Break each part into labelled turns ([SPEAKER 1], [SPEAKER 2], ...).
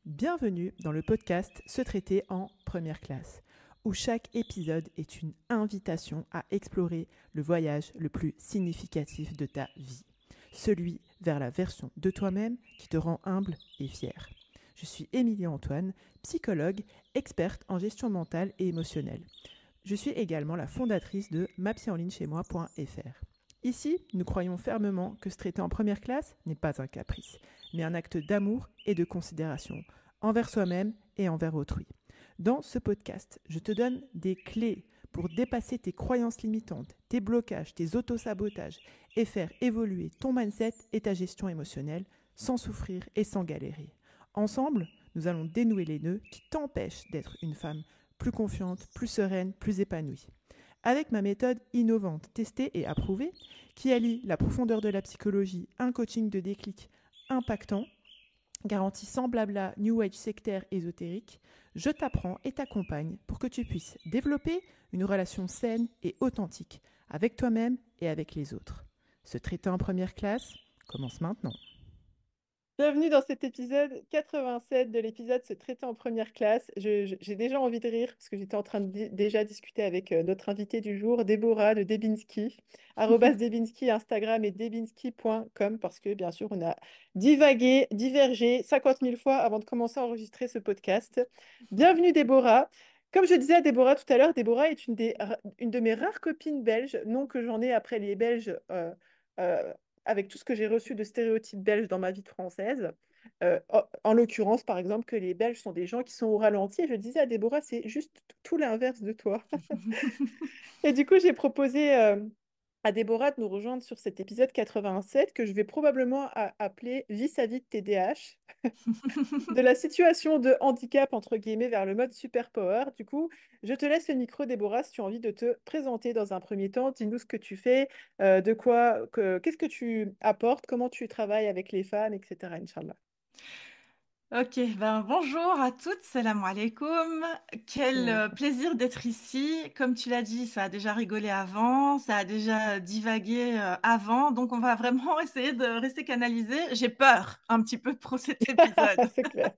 [SPEAKER 1] Bienvenue dans le podcast Se traiter en première classe, où chaque épisode est une invitation à explorer le voyage le plus significatif de ta vie, celui vers la version de toi-même qui te rend humble et fier. Je suis Émilie Antoine, psychologue, experte en gestion mentale et émotionnelle. Je suis également la fondatrice de mapsyenlignechaismoi.fr. Ici, nous croyons fermement que se traiter en première classe n'est pas un caprice, mais un acte d'amour et de considération envers soi-même et envers autrui. Dans ce podcast, je te donne des clés pour dépasser tes croyances limitantes, tes blocages, tes autosabotages et faire évoluer ton mindset et ta gestion émotionnelle sans souffrir et sans galérer. Ensemble, nous allons dénouer les nœuds qui t'empêchent d'être une femme plus confiante, plus sereine, plus épanouie. Avec ma méthode innovante, testée et approuvée, qui allie la profondeur de la psychologie, un coaching de déclic impactant, garantie sans blabla, new age sectaire ésotérique, je t'apprends et t'accompagne pour que tu puisses développer une relation saine et authentique avec toi-même et avec les autres. Se traiter en première classe commence maintenant. Bienvenue dans cet épisode 87 de l'épisode Se traiter en première classe. J'ai déjà envie de rire parce que j'étais en train de déjà discuter avec notre invitée du jour, Déborah de Debinski, @Debinski, Instagram et debinski.com parce que bien sûr on a divagué, divergé 50 000 fois avant de commencer à enregistrer ce podcast. Bienvenue Déborah. Comme je disais à Déborah tout à l'heure, Déborah est une de mes rares copines belges, non que j'en ai après les Belges euh, avec tout ce que j'ai reçu de stéréotypes belges dans ma vie de française. En l'occurrence, par exemple, que les Belges sont des gens qui sont au ralenti. Et je disais à Déborah, c'est juste tout l'inverse de toi. Et du coup, j'ai proposé à Déborah de nous rejoindre sur cet épisode 87 que je vais probablement appeler Vis-à-vis de TDAH, de la situation de handicap, entre guillemets, vers le mode superpower. Du coup, je te laisse le micro, Déborah, si tu as envie de te présenter dans un premier temps. Dis-nous ce que tu fais, qu'est-ce que tu apportes, comment tu travailles avec les femmes, etc. Inch'Allah.
[SPEAKER 2] Ok, bonjour à toutes, salam alaikum. Quel plaisir d'être ici. Comme tu l'as dit, ça a déjà rigolé avant, ça a déjà divagué avant, donc on va vraiment essayer de rester canalisé. J'ai peur un petit peu pour cet épisode.
[SPEAKER 1] C'est clair.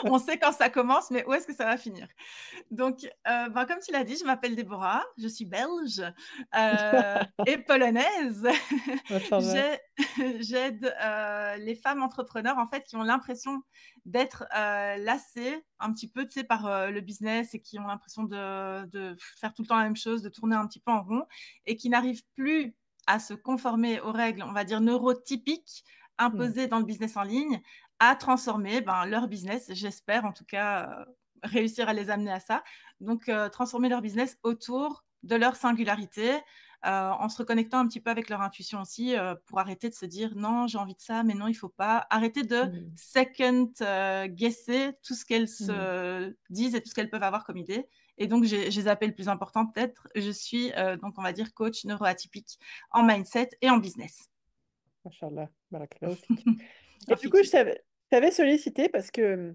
[SPEAKER 2] On sait quand ça commence, mais où est-ce que ça va finir? Donc, comme tu l'as dit, je m'appelle Déborah, je suis belge et polonaise.
[SPEAKER 1] Inch'Allah.
[SPEAKER 2] J'aide les femmes entrepreneurs en fait qui ont l'impression d'être lassées un petit peu, tu sais, par le business et qui ont l'impression de faire tout le temps la même chose, de tourner un petit peu en rond et qui n'arrivent plus à se conformer aux règles, on va dire neurotypiques
[SPEAKER 1] Hmm.
[SPEAKER 2] imposées dans le business en ligne, à transformer leur business, j'espère en tout cas réussir à les amener à ça. Donc, transformer leur business autour de leur singularité, en se reconnectant un petit peu avec leur intuition aussi, pour arrêter de se dire non, j'ai envie de ça, mais non, il faut pas. Arrêter de
[SPEAKER 1] Hmm.
[SPEAKER 2] second guesser tout ce qu'elles
[SPEAKER 1] Hmm.
[SPEAKER 2] se disent et tout ce qu'elles peuvent avoir comme idée. Et donc, j'ai les appels le plus important peut-être. Je suis donc, on va dire, coach neuroatypique en mindset et en business.
[SPEAKER 1] Inch'Allah. Barakallahu fik. Et du coup,
[SPEAKER 2] Rafiki.
[SPEAKER 1] je t'avais sollicité parce que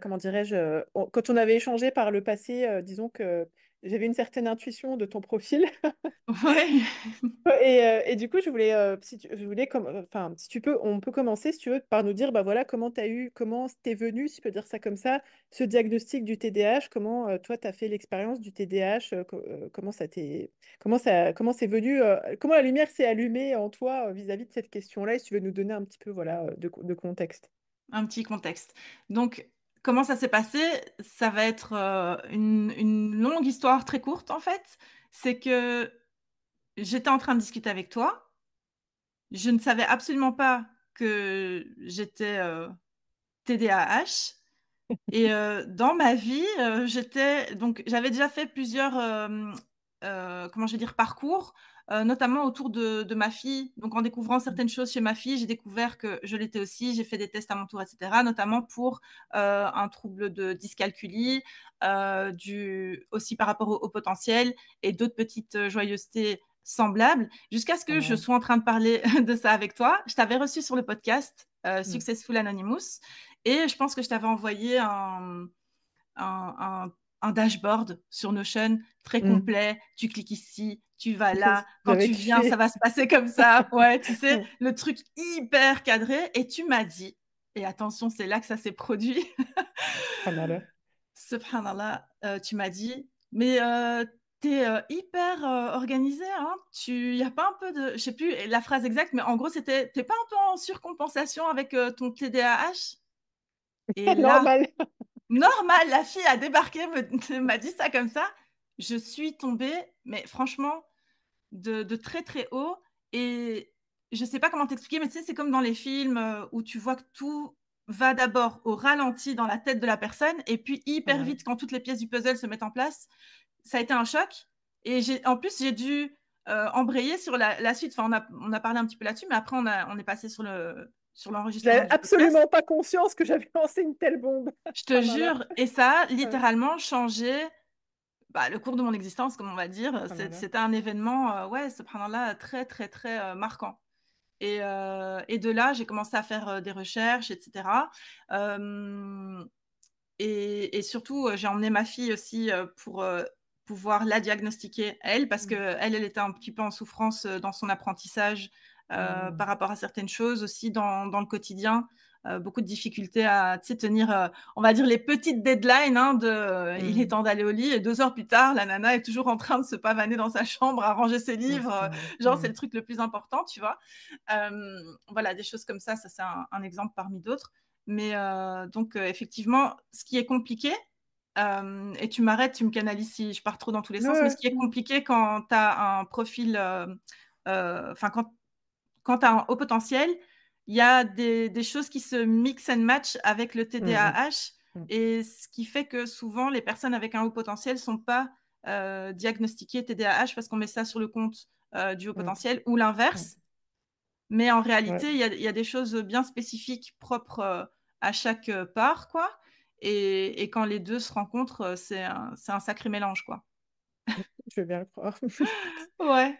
[SPEAKER 1] comment dirais-je, quand on avait échangé par le passé, disons que j'avais une certaine intuition de ton profil.
[SPEAKER 2] Ouais.
[SPEAKER 1] Et du coup, je voulais, je voulais enfin, si tu peux, on peut commencer, si tu veux, par nous dire, bah voilà, comment t'es venu, si je peux dire ça comme ça, ce diagnostic du TDAH, comment toi, tu as fait l'expérience du TDAH, comment c'est venu, comment la lumière s'est allumée en toi vis-à-vis de cette question-là, et si tu veux nous donner un petit peu, voilà, de contexte.
[SPEAKER 2] Un petit contexte. Donc, comment ça s'est passé? Ça va être une longue histoire très courte en fait. C'est que j'étais en train de discuter avec toi. Je ne savais absolument pas que j'étais TDAH. Et dans ma vie, j'avais déjà fait plusieurs, comment je vais dire, parcours, notamment autour de ma fille. Donc en découvrant certaines choses chez ma fille, j'ai découvert que je l'étais aussi. J'ai fait des tests à mon tour, et cetera, notamment pour un trouble de dyscalculie, aussi par rapport au potentiel et d'autres petites joyeusetés semblables, jusqu'à ce que je
[SPEAKER 1] Voilà.
[SPEAKER 2] sois en train de parler de ça avec toi. Je t'avais reçu sur le podcast
[SPEAKER 1] Mm.
[SPEAKER 2] Successful Anonymous. Et je pense que je t'avais envoyé un, un dashboard sur Notion très
[SPEAKER 1] Mm.
[SPEAKER 2] complet. Tu cliques ici, tu vas là. Quand
[SPEAKER 1] J'avais
[SPEAKER 2] tu viens, ça
[SPEAKER 1] kiffé.
[SPEAKER 2] va se passer comme ça. Ouais, tu sais, le truc hyper cadré. Et tu m'as dit, Et attention, c'est là que ça s'est produit.
[SPEAKER 1] Subhanallah.
[SPEAKER 2] Subhanallah, tu m'as dit: «Mais, tu es, hyper, organisée, hein, il y a pas un peu de» je sais plus la phrase exacte, mais en gros, c'était: «Tu es pas un peu en surcompensation avec, ton TDAH?» Et là,
[SPEAKER 1] Normal.
[SPEAKER 2] normal, la fille a débarqué, me m'a dit ça comme ça. Je suis tombée, mais franchement, de très, très haut et je sais pas comment t'expliquer, mais tu sais, c'est comme dans les films, où tu vois que tout va d'abord au ralenti dans la tête de la personne et puis hyper
[SPEAKER 1] Ouais.
[SPEAKER 2] vite quand toutes les pièces du puzzle se mettent en place. Ça a été un choc et en plus, j'ai dû, embrayer sur la suite. Enfin, on a parlé un petit peu là-dessus, mais après on est passé sur l'enregistrement
[SPEAKER 1] J'avais
[SPEAKER 2] du podcast.
[SPEAKER 1] absolument pas conscience que j'avais lancé une telle bombe.
[SPEAKER 2] Je te
[SPEAKER 1] Subhanallah.
[SPEAKER 2] jure et ça a
[SPEAKER 1] Ouais.
[SPEAKER 2] littéralement changé, bah, le cours de mon existence, comme on va dire.
[SPEAKER 1] Subhanallah.
[SPEAKER 2] C'était un événement, ouais, subhanallah, très, très, très, marquant et de là, j'ai commencé à faire, des recherches et cetera. Hem et surtout, j'ai emmené ma fille aussi, pour, pouvoir la diagnostiquer elle, parce
[SPEAKER 1] Mm.
[SPEAKER 2] qu'elle, elle était un petit peu en souffrance, dans son apprentissage,
[SPEAKER 1] Mm.
[SPEAKER 2] par rapport à certaines choses aussi dans le quotidien. Beaucoup de difficultés à, tu sais, tenir, on va dire les petites deadlines, hein, de, il est
[SPEAKER 1] Mm.
[SPEAKER 2] temps d'aller au lit et 2 heures plus tard, la nana est toujours en train de se pavaner dans sa chambre à ranger ses
[SPEAKER 1] Ouais,
[SPEAKER 2] livres,
[SPEAKER 1] subhanallah.
[SPEAKER 2] genre c'est
[SPEAKER 1] Mm.
[SPEAKER 2] le truc le plus important, tu vois? Voilà, des choses comme ça c'est un exemple parmi d'autres. Mais donc effectivement, ce qui est compliqué, et tu m'arrêtes, tu me canalises si je pars trop dans tous les sens, mais ce
[SPEAKER 1] Ouais.
[SPEAKER 2] qui est
[SPEAKER 1] Mm.
[SPEAKER 2] compliqué quand tu as un profil, enfin quand tu as un haut potentiel, il y a des choses qui se mix and match avec le
[SPEAKER 1] Mm.
[SPEAKER 2] TDAH
[SPEAKER 1] Mm.
[SPEAKER 2] et ce qui fait que souvent les personnes avec un haut potentiel sont pas, diagnostiquées TDAH parce qu'on met ça sur le compte, du haut
[SPEAKER 1] Mm.
[SPEAKER 2] potentiel ou
[SPEAKER 1] Mm.
[SPEAKER 2] l'inverse. Mais en
[SPEAKER 1] Ouais.
[SPEAKER 2] réalité, il y a des choses bien spécifiques propres, à chaque, part, quoi et quand les 2 se rencontrent, c'est un sacré mélange, quoi.
[SPEAKER 1] Je veux bien le croire.
[SPEAKER 2] Ouais,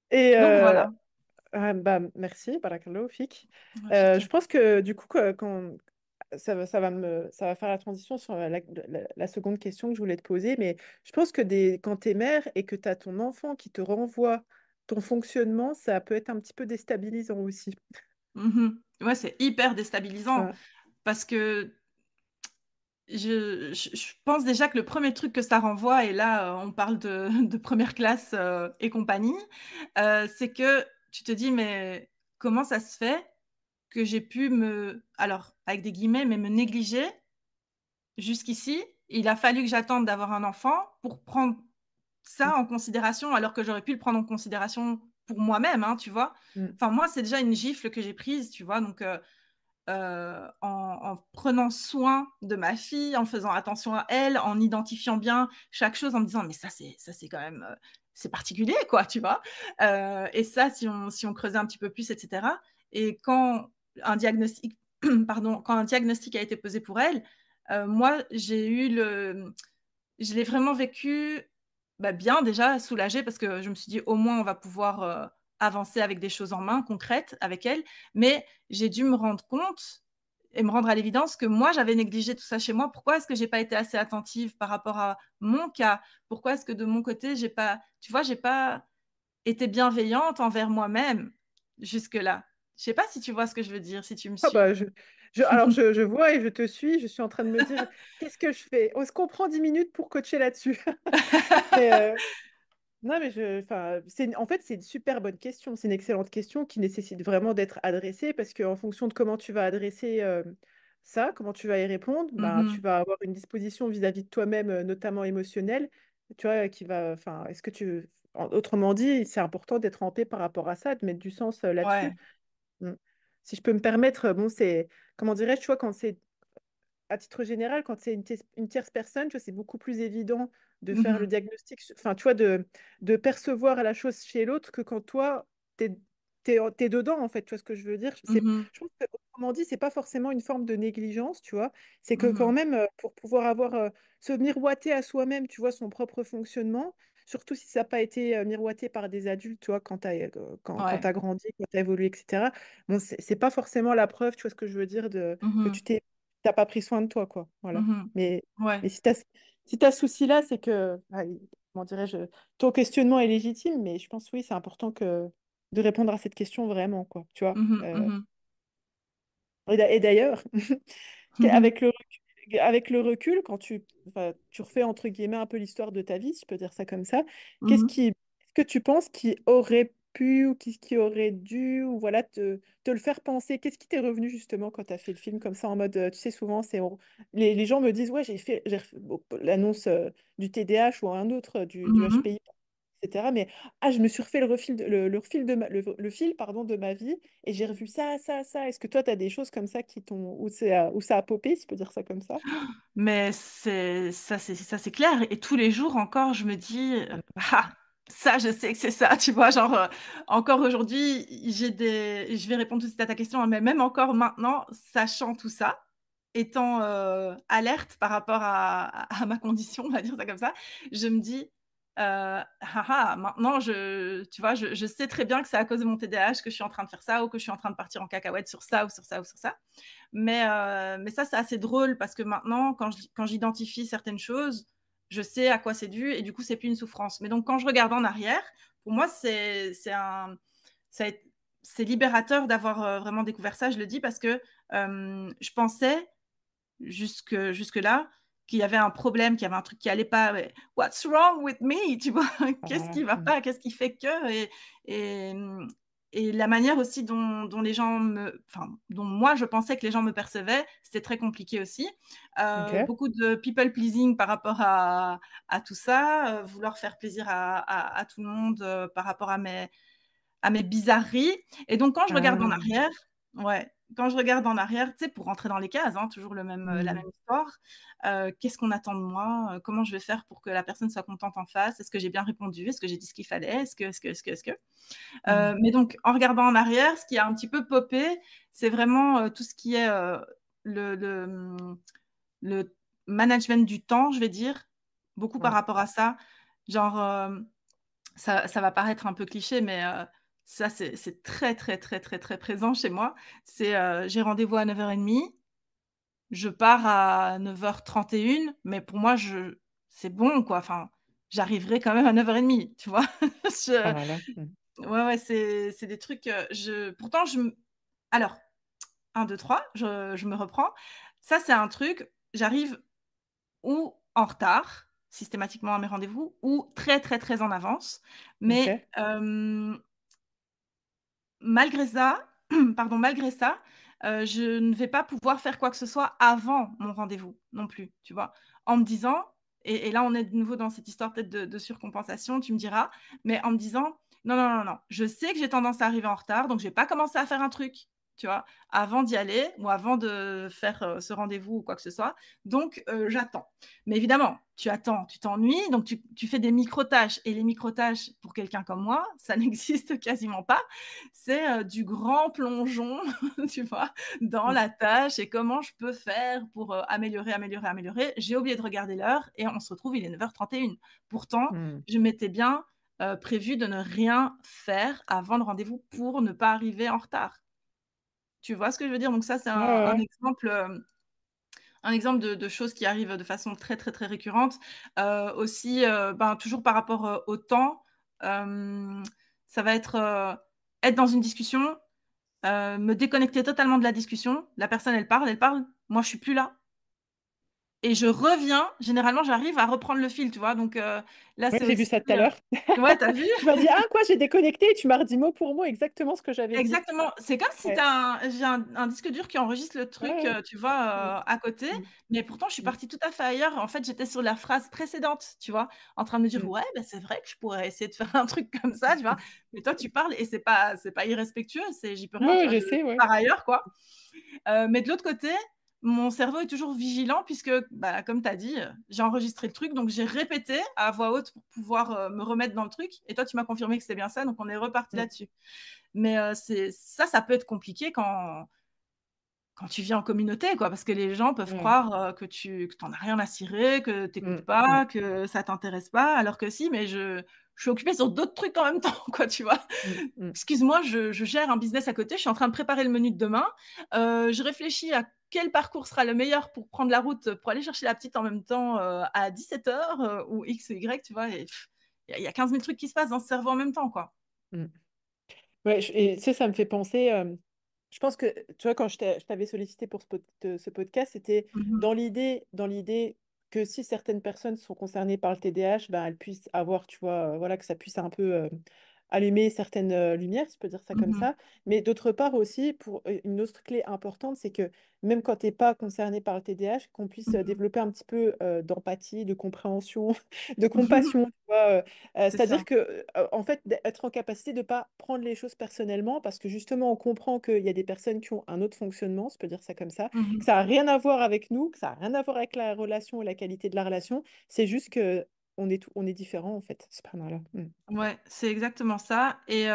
[SPEAKER 1] Et
[SPEAKER 2] donc voilà.
[SPEAKER 1] bah, merci, barakallahu fik.
[SPEAKER 2] Ouais, chic.
[SPEAKER 1] Je pense que du coup, quand ça va faire la transition sur la seconde question que je voulais te poser, mais je pense que quand tu es mère et que tu as ton enfant qui te renvoie ton fonctionnement, ça peut être un petit peu déstabilisant aussi.
[SPEAKER 2] Mmh. Ouais, c'est hyper déstabilisant
[SPEAKER 1] Ouais.
[SPEAKER 2] parce que je pense déjà que le premier truc que ça renvoie et là, on parle de de 1 classe, et compagnie, c'est que tu te dis: «Mais comment ça se fait que j'ai pu alors avec des guillemets, mais me négliger jusqu'ici, il a fallu que j'attende d'avoir un enfant pour prendre ça en considération, alors que j'aurais pu le prendre en considération pour moi-même, hein, tu vois?
[SPEAKER 1] Mm.
[SPEAKER 2] Enfin, moi, c'est déjà une gifle que j'ai prise, tu vois? Donc, en prenant soin de ma fille, en faisant attention à elle, en identifiant bien chaque chose, en me disant: «Mais ça c'est quand même, c'est particulier, quoi», tu vois? Et ça, si on creusait un petit peu plus et cetera et quand un diagnostic pardon, quand un diagnostic a été posé pour elle, moi, je l'ai vraiment vécu, bah, bien déjà, soulagée parce que je me suis dit: «Au moins on va pouvoir, avancer avec des choses en main, concrètes avec elle». Mais j'ai dû me rendre compte et me rendre à l'évidence que moi, j'avais négligé tout ça chez moi. Pourquoi est-ce que j'ai pas été assez attentive par rapport à mon cas? Pourquoi est-ce que de mon côté, j'ai pas tu vois, j'ai pas été bienveillante envers moi-même jusque-là? Je sais pas si tu vois ce que je veux dire, si tu me
[SPEAKER 1] Ah
[SPEAKER 2] suis?
[SPEAKER 1] bah, alors je vois et je te suis, je suis en train de me dire, qu'est-ce que je fais? Est-ce qu'on prend 10 minutes pour coacher là-dessus? Mais, non, mais enfin, en fait, c'est une super bonne question. C'est une excellente question qui nécessite vraiment d'être adressée parce qu'en fonction de comment tu vas adresser ça, comment tu vas y répondre, ben, tu
[SPEAKER 2] Mmh.
[SPEAKER 1] vas avoir une disposition vis-à-vis de toi-même, notamment émotionnelle, tu vois, qui va, enfin, autrement dit, c'est important d'être en paix par rapport à ça, de mettre du sens là-dessus.
[SPEAKER 2] Ouais.
[SPEAKER 1] Mm. Si je peux me permettre, bon, comment dirais-je, tu vois, quand c'est à titre général, quand c'est une tierce personne, tu vois, c'est beaucoup plus évident de faire le
[SPEAKER 2] Mmh.
[SPEAKER 1] diagnostic, enfin, tu vois, de percevoir la chose chez l'autre que quand toi, t'es dedans, en fait, tu vois ce que je veux dire?
[SPEAKER 2] Mmh.
[SPEAKER 1] Je pense que, autrement dit, c'est pas forcément une forme de négligence, tu vois, c'est que quand
[SPEAKER 2] Mmh.
[SPEAKER 1] même, pour pouvoir se miroiter à soi-même, tu vois, son propre fonctionnement, surtout si ça n'a pas été miroité par des adultes, tu vois, quand
[SPEAKER 2] Ouais.
[SPEAKER 1] t'as grandi, quand t'as évolué, etc. Bon, c'est pas forcément la preuve, tu vois ce que je veux dire, que
[SPEAKER 2] Mmh.
[SPEAKER 1] t'as pas pris soin de toi, quoi. Voilà.
[SPEAKER 2] Mmh.
[SPEAKER 1] Mais,
[SPEAKER 2] Ouais.
[SPEAKER 1] mais si t'as ce souci-là, c'est que, comment dirais-je, ton questionnement est légitime, mais je pense, oui, c'est important de répondre à cette question vraiment, quoi. Tu vois.
[SPEAKER 2] Mmh mh. Mmh.
[SPEAKER 1] Et d'ailleurs, avec avec le recul, quand enfin, tu refais entre guillemets un peu l'histoire de ta vie, si je peux dire ça comme ça, est-ce que tu penses qui aurait pu ou qui aurait dû ou voilà te le faire penser? Qu'est-ce qui t'est revenu justement quand tu as fait le film comme ça en mode, tu sais, souvent les gens me disent, ouais, bon, l'annonce du TDAH ou un autre du
[SPEAKER 2] Mhm.
[SPEAKER 1] HPI, etc. Mais je me suis refait le fil le fil pardon, de ma vie et j'ai revu ça, ça, ça. Est-ce que toi, tu as des choses comme ça qui t'ont où ça a popé, si je peux dire ça comme ça?
[SPEAKER 2] Mais ça c'est clair. Et tous les jours encore, je me dis, ah, ça, je sais que c'est ça. Tu vois, genre, encore aujourd'hui, je vais répondre tout de suite à ta question, hein, mais même encore maintenant, sachant tout ça, étant alerte par rapport à ma condition, on va dire ça comme ça, je me dis, maintenant, tu vois, je sais très bien que c'est à cause de mon TDAH que je suis en train de faire ça ou que je suis en train de partir en cacahuète sur ça ou sur ça ou sur ça. Mais ça, c'est assez drôle parce que maintenant, quand j'identifie certaines choses, je sais à quoi c'est dû et du coup, c'est plus une souffrance. Mais donc, quand je regarde en arrière, pour moi, ça a été- c'est libérateur d'avoir vraiment découvert ça. Je le dis parce que je pensais jusque-là qu'il y avait un problème, qu'il y avait un truc qui allait pas. Ouais. What's wrong with me? Tu vois, qu'est-ce
[SPEAKER 1] Ah,
[SPEAKER 2] qui va pas? Qu'est-ce qui fait que? Et, et la manière aussi dont les gens enfin, dont moi je pensais que les gens me percevaient, c'était très compliqué aussi.
[SPEAKER 1] ok.
[SPEAKER 2] Beaucoup de people pleasing par rapport à tout ça, vouloir faire plaisir à tout le monde par rapport à mes bizarreries. Et donc, quand je regarde en
[SPEAKER 1] Ah,
[SPEAKER 2] arrière, ouais, quand je regarde en arrière, tu sais, pour rentrer dans les cases, hein, toujours la
[SPEAKER 1] hmm,
[SPEAKER 2] même histoire, qu'est-ce qu'on attend de moi? Comment je vais faire pour que la personne soit contente en face? Est-ce que j'ai bien répondu? Est-ce que j'ai dit ce qu'il fallait? Est-ce que?
[SPEAKER 1] hmm,
[SPEAKER 2] Mais donc, en regardant en arrière, ce qui a un petit peu popé, c'est vraiment tout ce qui est le, le, hum, le management du temps, je vais dire, beaucoup par
[SPEAKER 1] ouais,
[SPEAKER 2] rapport à ça. Genre, ça va paraître un peu cliché, mais ça, c'est très, très, très, très, très présent chez moi. C'est, j'ai rendez-vous à 9h30, je pars à 9h31, mais pour moi, c'est bon, quoi. Enfin, j'arriverai quand même à 9h30, tu vois?
[SPEAKER 1] ah
[SPEAKER 2] Je
[SPEAKER 1] là,
[SPEAKER 2] Ouais, ouais, c'est des trucs, pourtant alors, 1, 2, 3, je me reprends. Ça, c'est un truc, j'arrive ou en retard, systématiquement à mes rendez-vous, ou très, très, très en avance. Mais,
[SPEAKER 1] ok.
[SPEAKER 2] malgré ça, malgré ça, je ne vais pas pouvoir faire quoi que ce soit avant mon rendez-vous non plus, tu vois? En me disant et là, on est de nouveau dans cette histoire peut-être de surcompensation, tu me diras, mais en me disant: «Non, non, non, non, je sais que j'ai tendance à arriver en retard, donc je vais pas commencer à faire un truc», tu vois? Avant d'y aller ou avant de faire, ce rendez-vous ou quoi que ce soit, donc j'attends. Mais évidemment, tu attends, tu t'ennuies, donc tu fais des micro-tâches et les micro-tâches, pour quelqu'un comme moi, ça n'existe quasiment pas. C'est, du grand plongeon, tu vois? Dans
[SPEAKER 1] Hmm,
[SPEAKER 2] la tâche et comment je peux faire pour, améliorer, améliorer, améliorer. J'ai oublié de regarder l'heure et on se retrouve, il est 9h31. Pourtant,
[SPEAKER 1] hmm.
[SPEAKER 2] je m'étais bien, prévu de ne rien faire avant le rendez-vous pour ne pas arriver en retard. Tu vois ce que je veux dire? Donc ça, c'est
[SPEAKER 1] Ouais, ouais,
[SPEAKER 2] un
[SPEAKER 1] ouais.
[SPEAKER 2] exemple, un exemple de choses qui arrivent de façon très, très, très récurrente. Aussi, ben, toujours par rapport, au temps, hem, ça va être, être dans une discussion, me déconnecter totalement de la discussion. La personne, elle parle, moi je suis plus là et je reviens, généralement j'arrive à reprendre le fil, tu vois? Donc là,
[SPEAKER 1] Ouais,
[SPEAKER 2] c'est
[SPEAKER 1] j'ai vu
[SPEAKER 2] aussi,
[SPEAKER 1] ça tout à l'heure.
[SPEAKER 2] ouais, tu as vu?
[SPEAKER 1] Tu m'as dit, ah, quoi, j'ai déconnecté et tu m'as redit mot pour mot exactement ce que j'avais dit.
[SPEAKER 2] Exactement, c'est comme si tu
[SPEAKER 1] Ouais,
[SPEAKER 2] as j'ai un disque dur qui enregistre le
[SPEAKER 1] ouais,
[SPEAKER 2] truc,
[SPEAKER 1] ouais.
[SPEAKER 2] tu vois, à côté,
[SPEAKER 1] Hmm,
[SPEAKER 2] mais pourtant je suis
[SPEAKER 1] hmm,
[SPEAKER 2] partie tout à fait ailleurs. En fait, j'étais sur la phrase précédente, tu vois? En train de me dire:
[SPEAKER 1] hmm,
[SPEAKER 2] «Ouais, bah, c'est vrai que je pourrais essayer de faire un truc comme ça», tu vois? Mais toi, tu parles et c'est pas irrespectueux, j'y peux
[SPEAKER 1] hmm.
[SPEAKER 2] rien,
[SPEAKER 1] Ouais,
[SPEAKER 2] tu
[SPEAKER 1] ouais,
[SPEAKER 2] vois?
[SPEAKER 1] je
[SPEAKER 2] Je
[SPEAKER 1] sais, ouais.
[SPEAKER 2] pars ailleurs, quoi. Mais de l'autre côté, mon cerveau est toujours vigilant puisque, bah, comme tu as dit, j'ai enregistré le truc, donc j'ai répété à voix haute pour pouvoir, me remettre dans le truc et toi, tu m'as confirmé que c'était bien ça, donc on est reparti
[SPEAKER 1] Hmm,
[SPEAKER 2] là-dessus. Mais c'est ça peut être compliqué quand tu vis en communauté, quoi, parce que les gens peuvent
[SPEAKER 1] ouais.
[SPEAKER 2] croire, que tu en as rien à cirer, que tu
[SPEAKER 1] Hmm,
[SPEAKER 2] écoutes
[SPEAKER 1] hmm,
[SPEAKER 2] pas, que ça t'intéresse pas, alors que si, mais je suis occupée sur d'autres trucs en même temps, quoi, tu vois?
[SPEAKER 1] hmm, hmm.
[SPEAKER 2] Excuse-moi, je gère un business à côté, je suis en train de préparer le menu de demain, je réfléchis à quel parcours sera le meilleur pour prendre la route, pour aller chercher la petite en même temps, à 17h, ou X ou Y, tu vois? Et il y a 15 000 trucs qui se passent dans ce cerveau en même temps, quoi.
[SPEAKER 1] Hmm. Ouais, et tu sais, ça me fait penser. Je pense que, tu vois, quand je t'avais sollicité pour ce podcast, c'était
[SPEAKER 2] Mhm,
[SPEAKER 1] dans l'idée que si certaines personnes sont concernées par le TDAH, ben, elles puissent avoir, tu vois, voilà, que ça puisse un peu allumer certaines lumières, si je peux dire ça comme
[SPEAKER 2] mhm,
[SPEAKER 1] ça. Mais d'autre part aussi, pour une autre clé importante, c'est que même quand tu n'es pas concerné par le TDAH, qu'on puisse
[SPEAKER 2] mhm.
[SPEAKER 1] développer un petit peu d'empathie, de compréhension, de compassion, tu vois,
[SPEAKER 2] C'est
[SPEAKER 1] c'est-à-dire
[SPEAKER 2] ça.
[SPEAKER 1] que, en fait, d'être en capacité de ne pas prendre les choses personnellement, parce que justement, on comprend qu'il y a des personnes qui ont un autre fonctionnement, je peux dire ça comme ça, que
[SPEAKER 2] Mhm.
[SPEAKER 1] ça n'a rien à voir avec nous, que ça n'a rien à voir avec la relation et la qualité de la relation, c'est juste que on est différents, en fait, c'est pas mal. Mm.
[SPEAKER 2] Ouais, c'est exactement ça. Et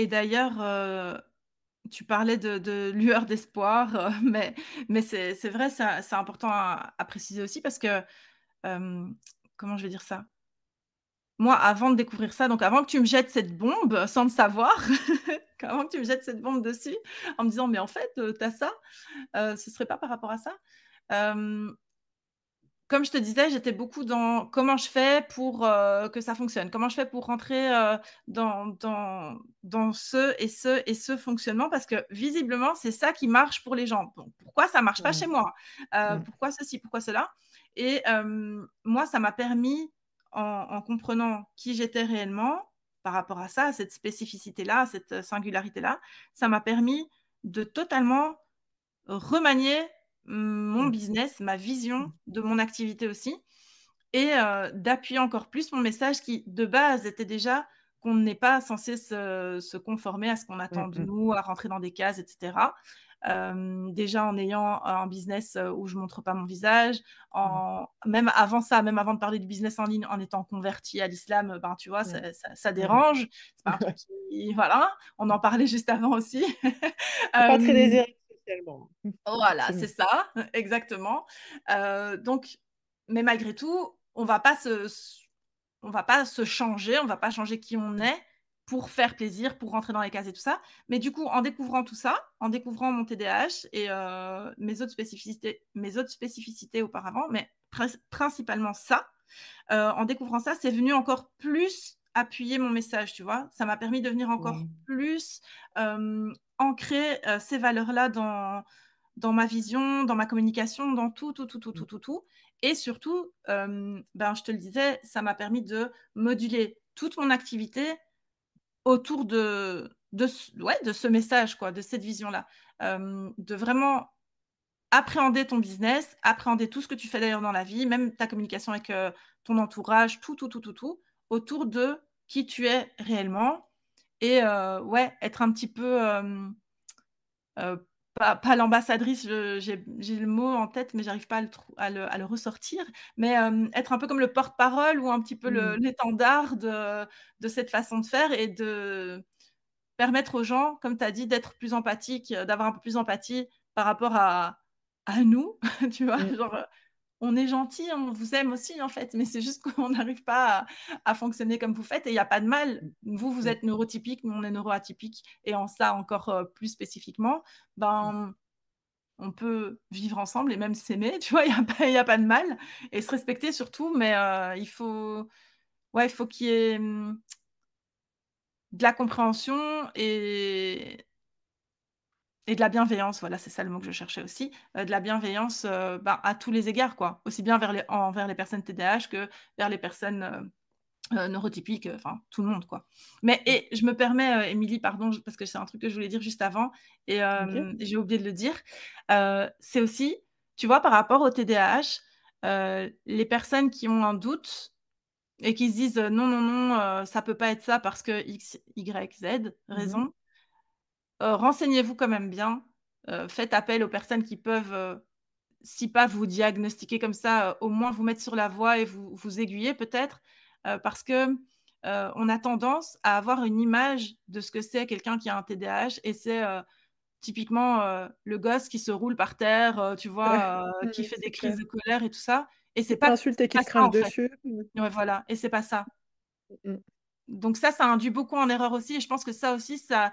[SPEAKER 2] d'ailleurs, tu parlais de lueur d'espoir, mais c'est vrai, c'est important à préciser aussi parce que, comment je vais dire ça? Moi, avant de découvrir ça, donc avant que tu me jettes cette bombe sans le savoir, avant que tu me jettes cette bombe dessus en me disant: «Mais en fait, tu as ça, ce serait pas par rapport à ça?» hem Comme je te disais, j'étais beaucoup dans comment je fais pour, que ça fonctionne? Comment je fais pour rentrer, dans ce fonctionnement? Parce que visiblement, c'est ça qui marche pour les gens. Donc pourquoi ça marche pas
[SPEAKER 1] Ouais.
[SPEAKER 2] chez moi?
[SPEAKER 1] Mm.
[SPEAKER 2] Pourquoi ceci? Pourquoi cela? Et moi, ça m'a permis, en comprenant qui j'étais réellement par rapport à ça, à cette spécificité-là, à cette, singularité-là, ça m'a permis de totalement remanier mon
[SPEAKER 1] Mm.
[SPEAKER 2] business, ma vision
[SPEAKER 1] Mm.
[SPEAKER 2] de mon activité aussi et d'appuyer encore plus mon message qui, de base, était déjà qu'on n'est pas censé se conformer à ce qu'on attend
[SPEAKER 1] Mm.
[SPEAKER 2] de
[SPEAKER 1] Mm.
[SPEAKER 2] nous, à rentrer dans des cases et cetera. Déjà en ayant un business, où je montre pas mon visage,
[SPEAKER 1] Mm.
[SPEAKER 2] en même avant ça, même avant de parler du business en ligne, en étant convertie à l'islam, ben, tu vois,
[SPEAKER 1] Mm.
[SPEAKER 2] ça
[SPEAKER 1] Mm.
[SPEAKER 2] dérange. C'est pas un truc
[SPEAKER 1] Ouais.
[SPEAKER 2] qui voilà, on en parlait juste avant aussi.
[SPEAKER 1] C'est pas très
[SPEAKER 2] Hem
[SPEAKER 1] désirable socialement.
[SPEAKER 2] voilà, c'est
[SPEAKER 1] Effectivement.
[SPEAKER 2] ça, exactement. Donc mais malgré tout, on va pas se changer, on va pas changer qui on
[SPEAKER 1] Mm.
[SPEAKER 2] est pour faire plaisir, pour rentrer dans les cases et tout ça. Mais du coup, en découvrant tout ça, en découvrant mon TDAH et mes autres spécificités auparavant, mais principalement ça, en découvrant ça, c'est venu encore plus appuyer mon message, tu vois? Ça m'a permis de venir encore
[SPEAKER 1] Ouais.
[SPEAKER 2] plus, ancrer, ces valeurs-là dans ma vision, dans ma communication, dans tout, tout, tout, tout,
[SPEAKER 1] Mm.
[SPEAKER 2] tout, tout, tout et surtout, ben, je te le disais, ça m'a permis de moduler toute mon activité autour de ce message quoi, de cette vision-là. De vraiment appréhender ton business, appréhender tout ce que tu fais d'ailleurs dans la vie, même ta communication avec, ton entourage, tout, tout, tout, tout, tout, autour de qui tu es réellement et ouais, être un petit peu, pas l'ambassadrice, j'ai le mot en tête, mais j'arrive pas à le ressortir, mais être un peu comme le porte-parole ou un petit peu
[SPEAKER 1] Mm.
[SPEAKER 2] l'étendard de cette façon de faire et de permettre aux gens, comme tu as dit, d'être plus empathiques, d'avoir un peu plus d'empathie par rapport à nous, tu vois?
[SPEAKER 1] Mm.
[SPEAKER 2] Genre, on est gentil, on vous aime aussi en fait, mais c'est juste qu'on n'arrive pas à fonctionner comme vous faites et il y a pas de mal.
[SPEAKER 1] Mm.
[SPEAKER 2] Vous, vous
[SPEAKER 1] Mm.
[SPEAKER 2] êtes neurotypique, nous on est neuroatypique et en ça encore, plus spécifiquement,
[SPEAKER 1] Mm.
[SPEAKER 2] ben, on peut vivre ensemble et même s'aimer, tu vois? Il y a pas de mal et se respecter surtout, mais il faut ouais, il faut qu'il y ait, de la compréhension et de la bienveillance, voilà, c'est ça le mot que je cherchais aussi, de la bienveillance, ben, à tous les égards, quoi. Aussi bien envers les personnes TDAH que vers les personnes, neurotypiques, enfin tout le monde, quoi. Mais
[SPEAKER 1] Mm.
[SPEAKER 2] et je me permets, Émilie, pardon, parce que c'est un truc que je voulais dire juste avant et
[SPEAKER 1] Ok.
[SPEAKER 2] j'ai oublié de le dire. C'est aussi, tu vois, par rapport au TDAH, les personnes qui ont un doute et qui se disent: «Non, non, non, ça peut pas être ça parce que X, Y, Z
[SPEAKER 1] Mhm.
[SPEAKER 2] raison». Renseignez-vous quand même bien, faites appel aux personnes qui peuvent, si pas vous diagnostiquer comme ça, au moins vous mettre sur la voie et vous aiguiller peut-être, parce que, on a tendance à avoir une image de ce que c'est quelqu'un qui a un TDAH et c'est, typiquement, le gosse qui se roule par terre, tu vois, qui
[SPEAKER 1] Ouais,
[SPEAKER 2] fait des
[SPEAKER 1] c'est
[SPEAKER 2] crises
[SPEAKER 1] clair.
[SPEAKER 2] de colère et tout ça et
[SPEAKER 1] Qui t'insulte et qui
[SPEAKER 2] pas
[SPEAKER 1] te
[SPEAKER 2] ça
[SPEAKER 1] crache
[SPEAKER 2] en fait.
[SPEAKER 1] dessus. Mm.
[SPEAKER 2] Ouais, voilà et c'est pas ça.
[SPEAKER 1] Mm.
[SPEAKER 2] Donc ça induit beaucoup en erreur aussi et je pense que ça aussi, ça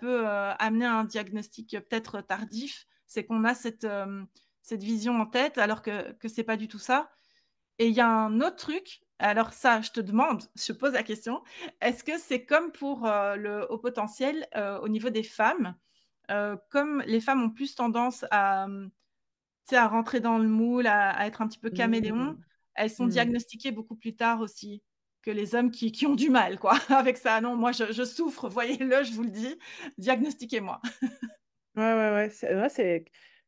[SPEAKER 2] peut, amener à un diagnostic, peut-être tardif. C'est qu'on a cette vision en tête alors que c'est pas du tout ça et il y a un autre truc, alors ça, je te demande, je pose la question, est-ce que c'est comme pour, le haut potentiel, au niveau des femmes? comme les femmes ont plus tendance à, tu sais, à rentrer dans le moule, à être un petit peu caméléon,
[SPEAKER 1] Mmh.
[SPEAKER 2] elles sont
[SPEAKER 1] Mmh.
[SPEAKER 2] diagnostiquées beaucoup plus tard aussi que les hommes qui ont du mal, quoi, avec ça. Non, moi, je souffre, voyez-le, je vous le dis, diagnostiquez-moi.
[SPEAKER 1] Ouais, ouais, ouais,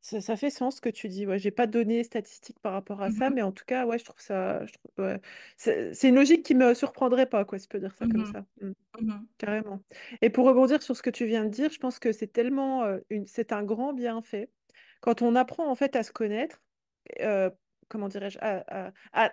[SPEAKER 1] ça fait sens ce que tu dis. Ouais, j'ai pas de données statistiques par rapport à
[SPEAKER 2] Mmh
[SPEAKER 1] ça,
[SPEAKER 2] mh.
[SPEAKER 1] mais en tout cas, ouais, je trouve ça, ouais. C'est une logique qui me surprendrait pas, quoi, si je peux dire ça comme
[SPEAKER 2] Mmh
[SPEAKER 1] ça.
[SPEAKER 2] mh.
[SPEAKER 1] Carrément. Et pour rebondir sur ce que tu viens de dire, je pense que c'est tellement c'est un grand bienfait quand on apprend en fait à se connaître, euh, comment dirais-je,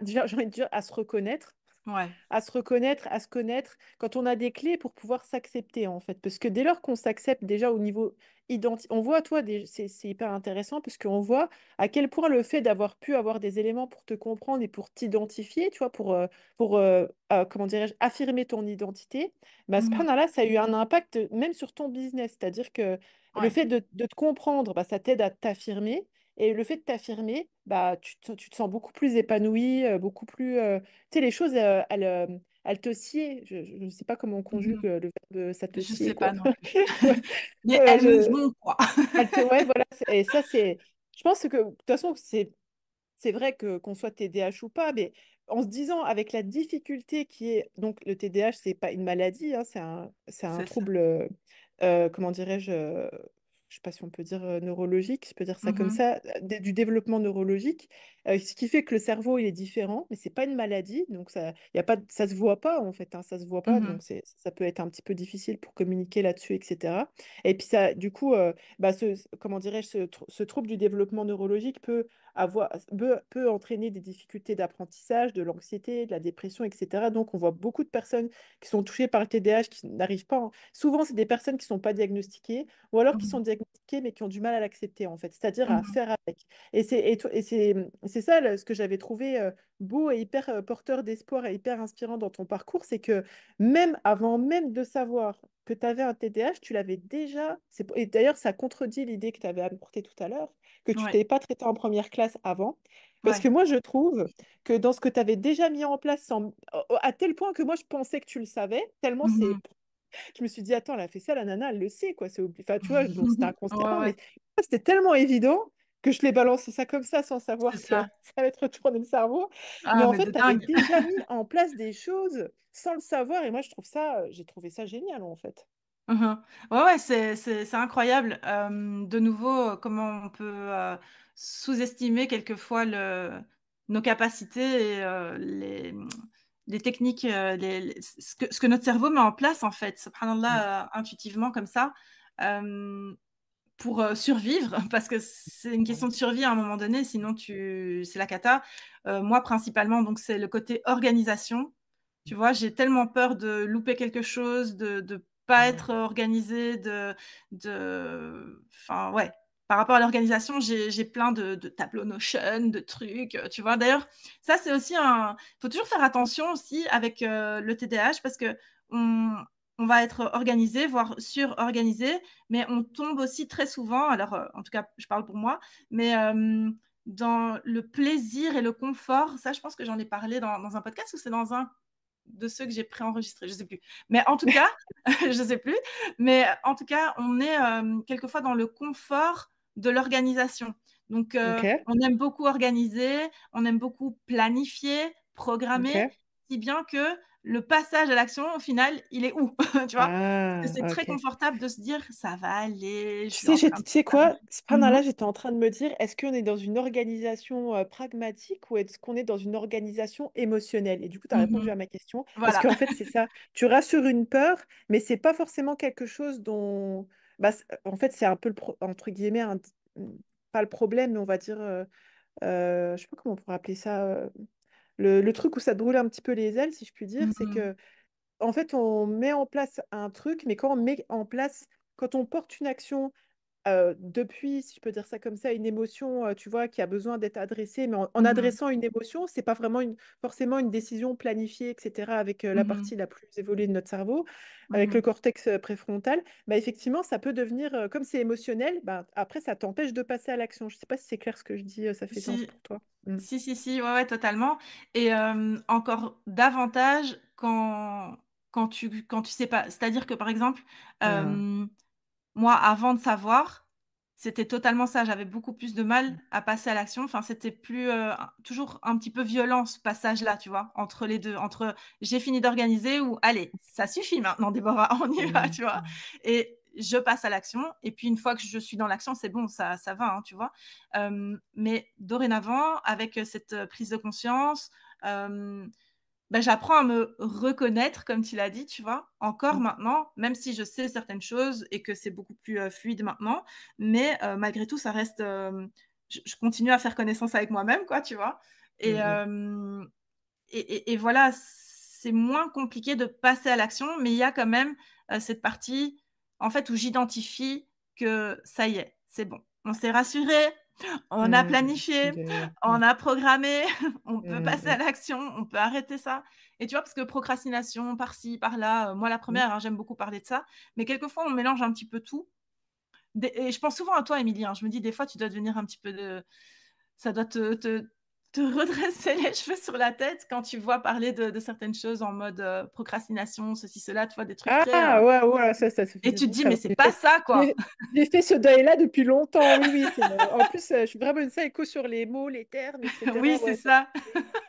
[SPEAKER 1] j'ai envie de dire à se reconnaître,
[SPEAKER 2] Ouais.
[SPEAKER 1] à se connaître, quand on a des clés pour pouvoir s'accepter en fait. Parce que dès lors qu'on s'accepte déjà au niveau identité, on voit, toi, c'est hyper intéressant parce qu'on voit à quel point le fait d'avoir pu avoir des éléments pour te comprendre et pour t'identifier, tu vois, comment dirais-je, affirmer ton identité, bah,
[SPEAKER 2] Mmh mh.
[SPEAKER 1] subhanallah, ça a eu un impact même sur ton business. C'est-à-dire que le
[SPEAKER 2] Ouais.
[SPEAKER 1] fait de te comprendre, bah, ça t'aide à t'affirmer. Et le fait de t'affirmer, bah, tu te sens beaucoup plus épanoui, beaucoup plus, tu sais, les choses, elles te sied. Je ne sais pas comment on
[SPEAKER 2] Mmh
[SPEAKER 1] conjugue
[SPEAKER 2] mh.
[SPEAKER 1] le verbe ça te
[SPEAKER 2] Je
[SPEAKER 1] sied,
[SPEAKER 2] sais
[SPEAKER 1] quoi.
[SPEAKER 2] pas non plus.
[SPEAKER 1] Ouais,
[SPEAKER 2] Mais
[SPEAKER 1] ouais,
[SPEAKER 2] elles me vont, quoi.
[SPEAKER 1] ouais, voilà. Et ça, c'est. Je pense que, de toute façon, c'est vrai que qu'on soit TDAH ou pas, mais en se disant avec la difficulté qui est donc le TDAH, c'est pas une maladie, hein, c'est un
[SPEAKER 2] C'est ça.
[SPEAKER 1] trouble, comment dirais-je, je sais pas si on peut dire neurologique, je peux dire ça
[SPEAKER 2] Mmh
[SPEAKER 1] comme
[SPEAKER 2] mh.
[SPEAKER 1] ça, du développement neurologique, ce qui fait que le cerveau il est différent, mais c'est pas une maladie, donc ça, y a pas, ça se voit pas en fait, hein, ça se voit pas,
[SPEAKER 2] Mmh mh.
[SPEAKER 1] donc ça peut être un petit peu difficile pour communiquer là-dessus, etc. Et puis ça, du coup, bah, comment dirais-je, ce trouble du développement neurologique peut entraîner des difficultés d'apprentissage, de l'anxiété, de la dépression, etc. Donc, on voit beaucoup de personnes qui sont touchées par le TDAH qui n'arrivent pas. Souvent, c'est des personnes qui ne sont pas diagnostiquées ou alors qui
[SPEAKER 2] Mmh
[SPEAKER 1] sont
[SPEAKER 2] mh.
[SPEAKER 1] diagnostiquées mais qui ont du mal à l'accepter, en fait, c'est-à-dire
[SPEAKER 2] Mmh
[SPEAKER 1] à
[SPEAKER 2] mh.
[SPEAKER 1] faire avec. Et c'est ça ce que j'avais trouvé beau et hyper porteur d'espoir et hyper inspirant dans ton parcours, c'est que même avant même de savoir que tu avais un TDAH, tu l'avais déjà. Et d'ailleurs, ça contredit l'idée que tu avais apportée tout à l'heure que tu
[SPEAKER 2] Ouais.
[SPEAKER 1] t'es pas traité en première classe avant. Parce
[SPEAKER 2] Ouais.
[SPEAKER 1] que moi, je trouve que dans ce que tu avais déjà mis en place, à tel point que moi, je pensais que tu le savais, tellement
[SPEAKER 2] Mmh
[SPEAKER 1] c'est.
[SPEAKER 2] mh.
[SPEAKER 1] Je me suis dit, attends, elle a fait ça, la nana, elle le sait, quoi. Enfin, tu vois, bon, c'était
[SPEAKER 2] Ouais,
[SPEAKER 1] inconsciemment, mais
[SPEAKER 2] ouais,
[SPEAKER 1] c'était tellement évident que je l'ai balancé ça comme ça sans
[SPEAKER 2] c'est
[SPEAKER 1] savoir que
[SPEAKER 2] ça.
[SPEAKER 1] ça allait te retourner le cerveau. Mais
[SPEAKER 2] Ah
[SPEAKER 1] en
[SPEAKER 2] mais
[SPEAKER 1] fait,
[SPEAKER 2] de
[SPEAKER 1] tu avais
[SPEAKER 2] dingue.
[SPEAKER 1] déjà mis en place des choses sans le savoir. Et moi, j'ai trouvé ça génial, en fait.
[SPEAKER 2] Mmh mh. Ouais, ouais, c'est incroyable, de nouveau, comment on peut, sous-estimer quelquefois nos capacités et les techniques, ce que notre cerveau met en place, en fait,
[SPEAKER 1] Mm.
[SPEAKER 2] subhanallah, intuitivement comme ça, hem, pour, survivre parce que c'est une question
[SPEAKER 1] Ouais.
[SPEAKER 2] de survie à un moment donné, sinon c'est la cata. Moi, principalement, donc c'est le côté organisation. Tu vois? J'ai tellement peur de louper quelque chose, de pas
[SPEAKER 1] Ouais.
[SPEAKER 2] être organisée, enfin, ouais. Par rapport à l'organisation, j'ai plein de tableaux Notion, de trucs, tu vois? D'ailleurs, ça, c'est aussi un faut toujours faire attention aussi avec, le TDAH parce qu'on on va être organisé, voire surorganisé, mais on tombe aussi très souvent, alors, en tout cas, je parle pour moi, mais, dans le plaisir et le confort. Ça, je pense que j'en ai parlé dans un podcast ou c'est dans un de ceux que j'ai préenregistrés, je sais plus. Mais en tout cas, je sais plus, mais en tout cas, on est, quelquefois dans le confort de l'organisation. Donc,
[SPEAKER 1] Ok.
[SPEAKER 2] on aime beaucoup organiser, on aime beaucoup planifier, programmer,
[SPEAKER 1] Ok.
[SPEAKER 2] si bien que le passage à l'action, au final, il est où? Tu vois? Parce que
[SPEAKER 1] Ah,
[SPEAKER 2] c'est très
[SPEAKER 1] ok.
[SPEAKER 2] confortable de se dire: «Ça va aller, je
[SPEAKER 1] Tu
[SPEAKER 2] suis
[SPEAKER 1] sais,
[SPEAKER 2] en train de
[SPEAKER 1] tu sais
[SPEAKER 2] faire».
[SPEAKER 1] quoi?
[SPEAKER 2] Mmh.
[SPEAKER 1] Subhanallah, j'étais en train de me dire, est-ce qu'on est dans une organisation pragmatique ou est-ce qu'on est dans une organisation émotionnelle? Et du coup, tu as répondu
[SPEAKER 2] Mmh.
[SPEAKER 1] à ma question. Parce
[SPEAKER 2] Voilà.
[SPEAKER 1] qu'en fait, c'est ça. Tu rassures une peur, mais c'est pas forcément quelque chose dont. Bah, en fait, c'est un peu, entre guillemets, pas le problème, mais on va dire. Je sais pas comment on pourrait appeler ça. Le truc où ça te brûle un petit peu les ailes, si je puis dire, c'est
[SPEAKER 2] Mmh.
[SPEAKER 1] que en fait, on met en place un truc, mais quand on met en place, quand on porte une action depuis, si je peux dire ça comme ça, une émotion, tu vois, qui a besoin d'être adressée, mais en
[SPEAKER 2] Mmh.
[SPEAKER 1] adressant une émotion, c'est pas vraiment forcément une décision planifiée, etc., avec la
[SPEAKER 2] Mmh.
[SPEAKER 1] partie la plus évoluée de notre cerveau, avec le
[SPEAKER 2] Mmh.
[SPEAKER 1] cortex préfrontal, bah, effectivement, ça peut devenir, comme c'est émotionnel, bah, après, ça t'empêche de passer à l'action. Je sais pas si c'est clair ce que je dis, ça fait sens
[SPEAKER 2] Si.
[SPEAKER 1] pour toi. Mm.
[SPEAKER 2] Si, si, si, ouais, ouais, totalement et encore davantage quand tu sais pas. C'est-à-dire que, par exemple,
[SPEAKER 1] Ah,
[SPEAKER 2] moi, avant de savoir, c'était totalement ça. J'avais beaucoup plus de mal à passer à l'action. Enfin, c'était plus, toujours un petit peu violent ce passage-là, tu vois? Entre les 2, entre j'ai fini d'organiser ou allez, ça suffit maintenant Déborah, on y va,
[SPEAKER 1] Mmh.
[SPEAKER 2] tu vois? Et je passe à l'action et puis une fois que je suis dans l'action, c'est bon, ça va, hein, tu vois? Mais dorénavant, avec, cette, prise de conscience, hem bah, j'apprends à me reconnaître comme tu l'as dit, tu vois? Encore
[SPEAKER 1] Mmh.
[SPEAKER 2] maintenant, même si je sais certaines choses et que c'est beaucoup plus, fluide maintenant, mais malgré tout ça reste, je continue à faire connaissance avec moi-même quoi, tu vois? Et
[SPEAKER 1] Mmh mh.
[SPEAKER 2] hem et voilà, c'est moins compliqué de passer à l'action, mais il y a quand même, cette partie, en fait, où j'identifie que ça y est, c'est bon. On s'est rassuré, on a
[SPEAKER 1] Mmh.
[SPEAKER 2] planifié,
[SPEAKER 1] Mmh.
[SPEAKER 2] on a programmé, on peut
[SPEAKER 1] Mmh
[SPEAKER 2] passer à
[SPEAKER 1] mh.
[SPEAKER 2] l'action, on peut arrêter ça et tu vois? Parce que procrastination par-ci, par-là, moi la
[SPEAKER 1] Mmh.
[SPEAKER 2] première, hein, j'aime beaucoup parler de ça, mais quelquefois on mélange un petit peu tout. Des et je pense souvent à toi, Émilie, hein. Je me dis des fois tu dois devenir un petit peu de ça doit te redresser les cheveux sur la tête quand tu vois parler de certaines choses en mode, procrastination, ceci, cela, tu vois? Des trucs très,
[SPEAKER 1] Ah ouais, ouais, ça
[SPEAKER 2] et
[SPEAKER 1] fait
[SPEAKER 2] tu te dis:
[SPEAKER 1] ça
[SPEAKER 2] «Mais
[SPEAKER 1] va.
[SPEAKER 2] c'est pas ça, quoi!»
[SPEAKER 1] J'ai fait ce deuil-là depuis longtemps, oui, oui, en plus, je suis vraiment une psycho sur les mots, les termes et
[SPEAKER 2] Oui,
[SPEAKER 1] cetera,
[SPEAKER 2] c'est
[SPEAKER 1] ouais,
[SPEAKER 2] ça.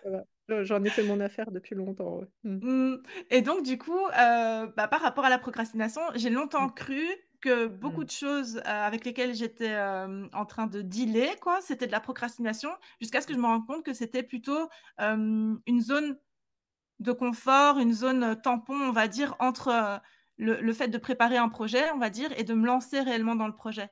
[SPEAKER 1] ça va. J'en ai fait mon affaire depuis longtemps, ouais. Mmh.
[SPEAKER 2] Mmh et donc du coup, bah, par rapport à la procrastination, j'ai longtemps
[SPEAKER 1] Mmh.
[SPEAKER 2] cru que beaucoup
[SPEAKER 1] Mmh.
[SPEAKER 2] de choses, avec lesquelles j'étais, en train de dealer quoi, c'était de la procrastination jusqu'à ce que
[SPEAKER 1] Mmh.
[SPEAKER 2] je me rende compte que c'était plutôt, une zone de confort, une zone, tampon, on va dire, entre, le fait de préparer un projet, on va dire et de me lancer réellement dans le projet.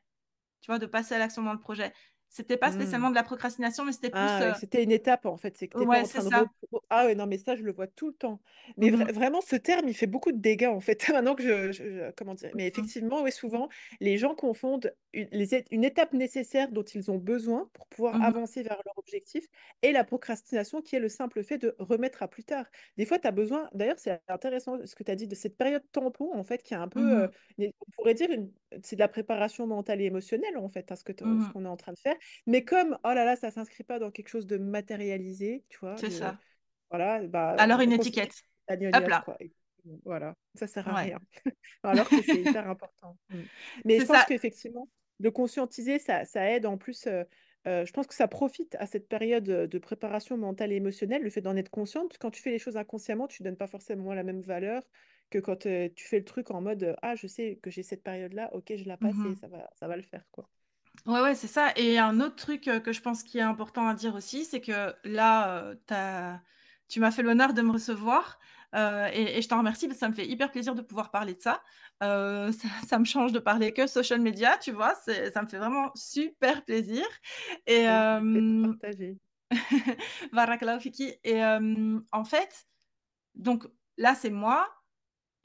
[SPEAKER 2] Tu vois? De passer à l'action dans le projet. C'était pas
[SPEAKER 1] Mmh.
[SPEAKER 2] spécialement de la procrastination, mais c'était plus,
[SPEAKER 1] Ah ouais, c'était une étape en fait, c'est que tu es pas
[SPEAKER 2] ouais,
[SPEAKER 1] en
[SPEAKER 2] c'est
[SPEAKER 1] train de
[SPEAKER 2] ça.
[SPEAKER 1] ah ouais, non, mais ça, je le vois tout le temps. Mais
[SPEAKER 2] Mmh mh.
[SPEAKER 1] vraiment, ce terme, il fait beaucoup de dégâts en fait, maintenant que comment dire? Mais
[SPEAKER 2] Mmh.
[SPEAKER 1] effectivement, oui, souvent, les gens confondent une étape nécessaire dont ils ont besoin pour pouvoir
[SPEAKER 2] Mmh mh.
[SPEAKER 1] avancer vers leur objectif et la procrastination qui est le simple fait de remettre à plus tard. Des fois, tu as besoin d'ailleurs, c'est intéressant ce que tu as dit de cette période tampon en fait qui est un peu,
[SPEAKER 2] Mmh.
[SPEAKER 1] on pourrait dire c'est de la préparation mentale et émotionnelle en fait, hein, ce
[SPEAKER 2] Mmh.
[SPEAKER 1] qu'on est en train de faire. Mais comme, oh là là, ça s'inscrit pas dans quelque chose de matérialisé, tu vois?
[SPEAKER 2] C'est ça.
[SPEAKER 1] Voilà, bah,
[SPEAKER 2] Alors une
[SPEAKER 1] on considère que
[SPEAKER 2] étiquette.
[SPEAKER 1] c'est un
[SPEAKER 2] Hop
[SPEAKER 1] gnognotte,
[SPEAKER 2] là.
[SPEAKER 1] quoi. Exactement, voilà, ça sert à
[SPEAKER 2] Ouais.
[SPEAKER 1] rien. Alors que c'est hyper important. Mais
[SPEAKER 2] C'est
[SPEAKER 1] je pense
[SPEAKER 2] ça.
[SPEAKER 1] qu'effectivement, de conscientiser, ça aide en plus, je pense que ça profite à cette période, de préparation mentale et émotionnelle, le fait d'en être consciente. Parce que quand tu fais les choses inconsciemment, tu donnes pas forcément la même valeur que quand, tu fais le truc en mode, «Ah, je sais que j'ai cette période-là, OK, je la passe et
[SPEAKER 2] Mmh.
[SPEAKER 1] ça va le faire, quoi».
[SPEAKER 2] Ouais, ouais, c'est ça et un autre truc, que je pense qui est important à dire aussi, c'est que là, tu m'as fait l'honneur de me recevoir, et je t'en remercie parce que ça me fait hyper plaisir de pouvoir parler de ça. Ça me change de parler que social media, tu vois? Ça me fait vraiment super plaisir et
[SPEAKER 1] Le plaisir partagé.
[SPEAKER 2] barakallahu fiki et en fait, donc là, c'est moi.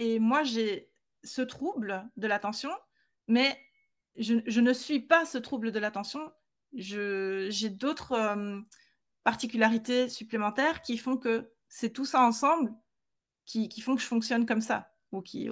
[SPEAKER 2] Et moi, j'ai ce trouble de l'attention, mais je ne suis pas ce trouble de l'attention. J'ai d'autres, particularités supplémentaires qui font que c'est tout ça ensemble qui font que je fonctionne comme ça ou qui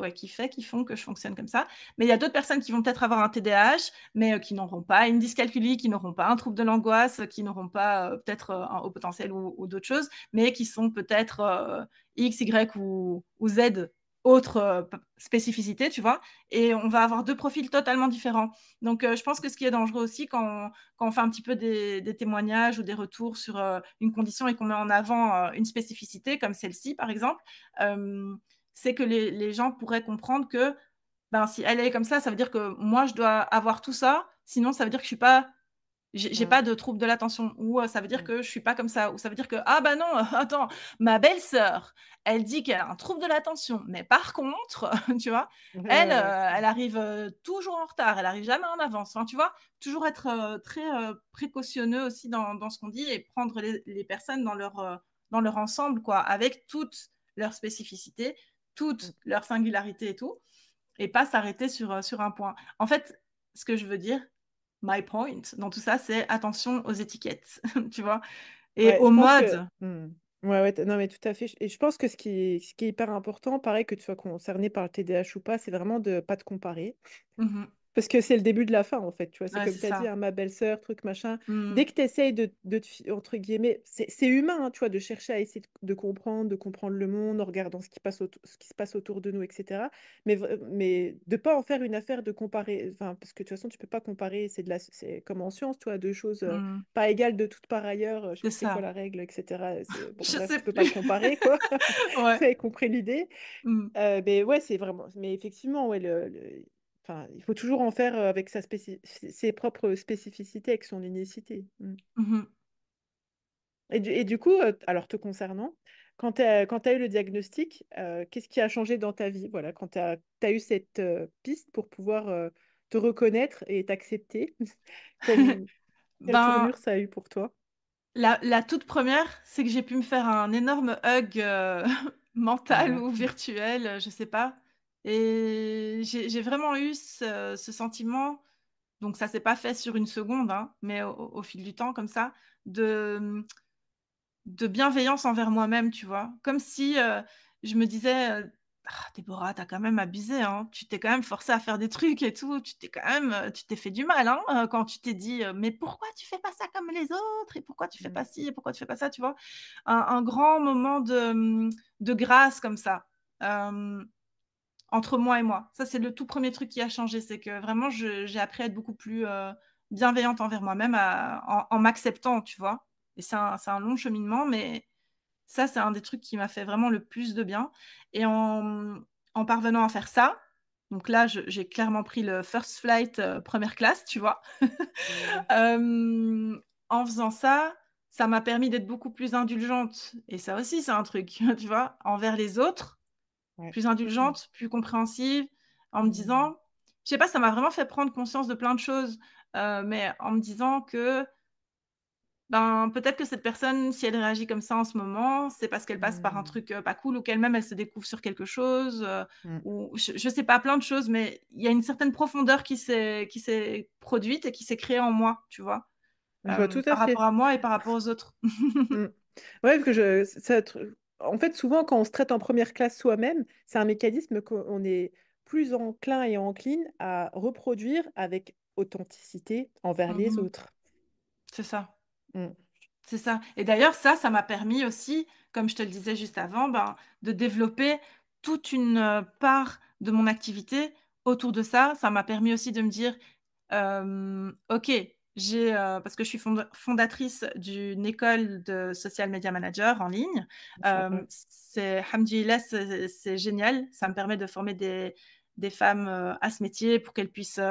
[SPEAKER 2] font que je fonctionne comme ça. Mais il y a d'autres personnes qui vont peut-être avoir un TDAH, mais qui n'auront pas une dyscalculie, qui n'auront pas un trouble de l'angoisse, qui n'auront pas, peut-être, un haut potentiel ou d'autres choses, mais qui sont peut-être, X, Y ou Z autres, p spécificités, tu vois? Et on va avoir 2 profils totalement différents. Donc je pense que ce qui est dangereux aussi quand on fait un petit peu des témoignages ou des retours sur, une condition et qu'on met en avant, une spécificité comme celle-ci, par exemple, hem, c'est que les gens pourraient comprendre que, ben, si elle est comme ça veut dire que moi je dois avoir tout ça, sinon ça veut dire que je suis pas j'ai
[SPEAKER 1] Mmh.
[SPEAKER 2] pas de trouble de l'attention ou, ça veut dire
[SPEAKER 1] Mmh.
[SPEAKER 2] que je suis pas comme ça ou ça veut dire que: «Ah bah non, attends, ma belle-sœur, elle dit qu'elle a un trouble de l'attention, mais par contre», tu vois?
[SPEAKER 1] Ouais,
[SPEAKER 2] Elle,
[SPEAKER 1] ouais, ouais.
[SPEAKER 2] elle arrive, toujours en retard, elle arrive jamais en avance. Enfin, tu vois? Toujours être, très, précautionneux aussi dans ce qu'on dit et prendre les personnes dans leur ensemble quoi, avec toutes leurs spécificités,
[SPEAKER 1] Mmh.
[SPEAKER 2] toutes leurs singularités et tout et pas s'arrêter sur un point. En fait, ce que je veux dire, my point dans tout ça, c'est attention aux étiquettes, tu vois? Et
[SPEAKER 1] Ouais,
[SPEAKER 2] aux
[SPEAKER 1] je pense que
[SPEAKER 2] modes.
[SPEAKER 1] ouais, ouais, non, mais tout à fait et je pense que ce qui est hyper important, pareil, que tu sois concerné par le TDAH ou pas, c'est vraiment de pas te comparer.
[SPEAKER 2] Mmh mh.
[SPEAKER 1] Parce que c'est le début de la fin, en fait, tu vois. C'est
[SPEAKER 2] Ouais,
[SPEAKER 1] comme
[SPEAKER 2] c'est
[SPEAKER 1] tu as dit,
[SPEAKER 2] ça.
[SPEAKER 1] hein, ma belle-sœur, truc, machin. Dès
[SPEAKER 2] Mm,
[SPEAKER 1] que tu essayes entre guillemets, c'est humain, hein, tu vois, de chercher à essayer de comprendre le monde en regardant ce qui se passe autour de nous, etc. Mais de pas en faire une affaire de comparer, enfin, parce que de toute façon, tu peux pas comparer, c'est comme en science, tu vois, deux choses
[SPEAKER 2] mm,
[SPEAKER 1] pas égales de toutes par ailleurs, je sais
[SPEAKER 2] c'est
[SPEAKER 1] plus c'est quoi
[SPEAKER 2] ça.
[SPEAKER 1] la règle, etc. Bon,
[SPEAKER 2] Je
[SPEAKER 1] bref,
[SPEAKER 2] sais
[SPEAKER 1] tu peux pas le
[SPEAKER 2] plus.
[SPEAKER 1] comparer, quoi.
[SPEAKER 2] Ouais.
[SPEAKER 1] Vous avez compris l'idée.
[SPEAKER 2] Mm,
[SPEAKER 1] Mais ouais, c'est vraiment. Mais effectivement, ouais, enfin, il faut toujours en faire avec ses propres spécificités, avec son unicité. Mm.
[SPEAKER 2] mhm.
[SPEAKER 1] Et du coup, alors te concernant, quand tu as eu le diagnostic, qu'est-ce qui a changé dans ta vie? Voilà, quand tu as eu cette piste pour pouvoir te reconnaître et t'accepter, comme, quelle
[SPEAKER 2] Ben,
[SPEAKER 1] tournure ça a eu pour toi?
[SPEAKER 2] la toute première, c'est que j'ai pu me faire un énorme hug, mental
[SPEAKER 1] Voilà.
[SPEAKER 2] ou virtuel, je sais pas et j'ai vraiment eu ce sentiment, donc ça s'est pas fait sur une seconde, hein, mais au fil du temps comme ça, de, de bienveillance envers moi-même, tu vois? Comme si, je me disais, «Ah Déborah, tu as quand même abusé, hein. Tu t'es quand même forcée à faire des trucs et tout. Tu t'es quand même, tu t'es fait du mal, hein, quand tu t'es dit, "Mais pourquoi tu fais pas ça comme les autres? Et pourquoi tu fais
[SPEAKER 1] Mm.
[SPEAKER 2] pas ci? Et pourquoi tu fais pas ça?" Tu vois? Un grand moment de grâce comme ça, entre moi et moi. Ça, c'est le tout premier truc qui a changé. C'est que vraiment j'ai appris à être beaucoup plus, bienveillante envers moi-même, en m'acceptant, tu vois? Et c'est un long cheminement, mais ça, c'est un des trucs qui m'a fait vraiment le plus de bien et en parvenant à faire ça, donc là, j'ai clairement pris le first flight, 1 classe, tu vois?
[SPEAKER 1] Ouais,
[SPEAKER 2] Hem, En faisant ça, ça m'a permis d'être beaucoup plus indulgente et ça aussi, c'est un truc, tu vois? Envers les autres,
[SPEAKER 1] ouais.
[SPEAKER 2] plus indulgente, plus compréhensive, en me
[SPEAKER 1] Mm.
[SPEAKER 2] disant je sais pas, ça m'a vraiment fait prendre conscience de plein de choses, mais en me disant que ben, peut-être que cette personne, si elle réagit comme ça en ce moment, c'est parce qu'elle passe par un
[SPEAKER 1] Mm.
[SPEAKER 2] truc, pas cool ou qu'elle-même elle se découvre sur quelque chose,
[SPEAKER 1] Mm.
[SPEAKER 2] ou je sais pas, plein de choses, mais il y a une certaine profondeur qui s'est produite et qui s'est créée en moi, tu vois?
[SPEAKER 1] Je vois tout à
[SPEAKER 2] Par rapport
[SPEAKER 1] fait.
[SPEAKER 2] à moi et par rapport aux autres.
[SPEAKER 1] Mm. Ouais, parce que en fait, souvent, quand on se traite en première classe soi-même, c'est un mécanisme qu'on est plus enclin et encline à reproduire avec authenticité envers les
[SPEAKER 2] Mmh.
[SPEAKER 1] autres.
[SPEAKER 2] C'est ça.
[SPEAKER 1] Mm.
[SPEAKER 2] C'est ça et d'ailleurs ça m'a permis aussi, comme je te le disais juste avant, ben, de développer toute une, part de mon activité autour de ça. Ça m'a permis aussi de me dire, «OK, parce que je suis fondatrice d'une école de social media manager en ligne.
[SPEAKER 1] Inch'Allah.
[SPEAKER 2] C'est Hamdoulilah, c'est génial. Ça me permet de former des femmes, à ce métier pour qu'elles puissent,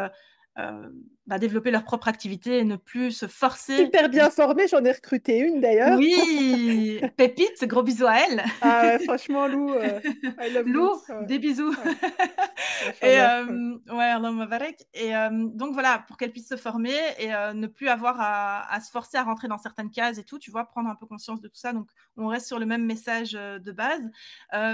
[SPEAKER 2] bah, développer leur propre activité et ne plus se forcer.
[SPEAKER 1] Hyper bien formée, j'en ai recruté une d'ailleurs.
[SPEAKER 2] Oui, Pépite, gros bisous à elle.
[SPEAKER 1] Ah ouais, franchement, Lou, I love you.
[SPEAKER 2] Lou,
[SPEAKER 1] Ouais,
[SPEAKER 2] des bisous.
[SPEAKER 1] ouais,
[SPEAKER 2] Et
[SPEAKER 1] Inch'Allah. Ouais.
[SPEAKER 2] ouais, Allahumma barak et donc voilà, pour qu'elle puisse se former et ne plus avoir à se forcer à rentrer dans certaines cases et tout, tu vois? Prendre un peu conscience de tout ça, donc on reste sur le même message, de base.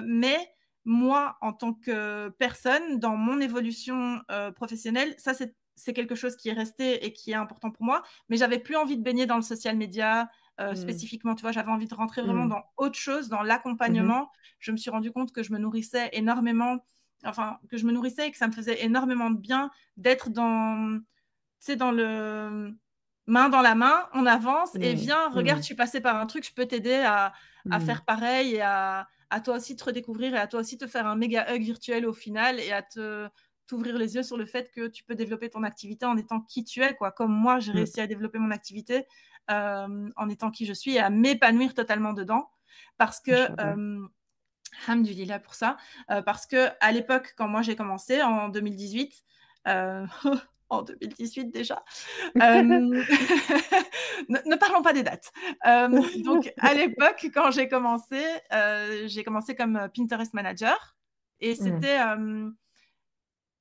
[SPEAKER 2] Mais moi, en tant que personne, dans mon évolution, professionnelle, ça c'est quelque chose qui est resté et qui est important pour moi, mais j'avais plus envie de baigner dans le social media,
[SPEAKER 1] Mm.
[SPEAKER 2] spécifiquement, tu vois? J'avais envie de rentrer vraiment
[SPEAKER 1] Mm.
[SPEAKER 2] dans autre chose, dans
[SPEAKER 1] Mhm.
[SPEAKER 2] l'accompagnement. Je me suis rendu compte que je me nourrissais énormément, enfin, que je me nourrissais et que ça me faisait énormément de bien d'être dans, tu sais, dans le main dans la main, on avance et
[SPEAKER 1] Mm.
[SPEAKER 2] viens, regarde, je
[SPEAKER 1] Mm.
[SPEAKER 2] suis passée par un truc, je peux t'aider à
[SPEAKER 1] Mm.
[SPEAKER 2] faire pareil et à toi aussi te redécouvrir et à toi aussi te faire un méga hug virtuel au final et à t'ouvrir les yeux sur le fait que tu peux développer ton activité en étant qui tu es, quoi. Comme moi, j'ai
[SPEAKER 1] Mm.
[SPEAKER 2] réussi à développer mon activité, en étant qui je suis et à m'épanouir totalement dedans parce que,
[SPEAKER 1] Inch'Allah.
[SPEAKER 2] Alhamdoulilah pour ça, parce qu'à l'époque, quand moi j'ai commencé en 2018, heu, en 2018 déjà, ne parlons pas des dates. Donc à l'époque, quand j'ai commencé comme, Pinterest manager et
[SPEAKER 1] Mm.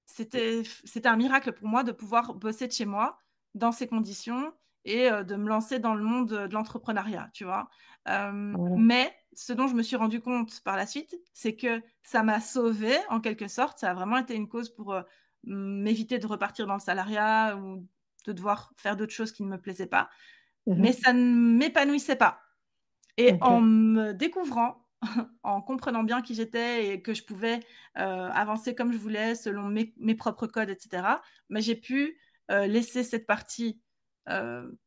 [SPEAKER 2] c'était un miracle pour moi de pouvoir bosser de chez moi, dans ces conditions et de me lancer dans le monde, de l'entrepreneuriat, tu vois?
[SPEAKER 1] Voilà.
[SPEAKER 2] Mais ce dont je me suis rendu compte par la suite, c'est que ça m'a sauvée en quelque sorte. Ça a vraiment été une cause pour, m'éviter de repartir dans le salariat ou de devoir faire d'autres choses qui ne me plaisaient pas. Mais
[SPEAKER 1] Mhm.
[SPEAKER 2] ça ne m'épanouissait pas et
[SPEAKER 1] Ok.
[SPEAKER 2] en me découvrant en comprenant bien qui j'étais et que je pouvais, avancer comme je voulais selon mes propres codes et cetera. Mais j'ai pu, laisser cette partie, heu,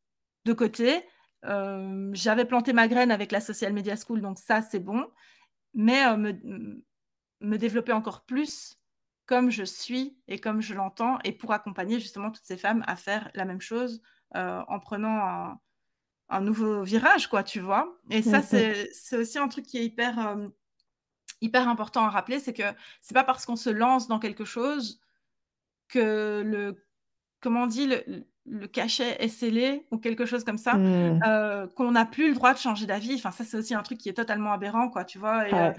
[SPEAKER 2] de côté. J'avais planté ma graine avec la Social Media School, donc ça, c'est bon. Mais, me développer encore plus comme je suis et comme je l'entends et pour accompagner justement toutes ces femmes à faire la même chose, en prenant un nouveau virage quoi, tu vois? Et ça,
[SPEAKER 1] Mmh mh.
[SPEAKER 2] c'est aussi un truc qui est hyper important à rappeler, c'est que c'est pas parce qu'on se lance dans quelque chose que comment on dit? Le cachet est scellé ou quelque chose comme ça,
[SPEAKER 1] Mmh.
[SPEAKER 2] qu'on n'a plus le droit de changer d'avis. Enfin ça, c'est aussi un truc qui est totalement aberrant quoi, tu vois? Et
[SPEAKER 1] Ouais.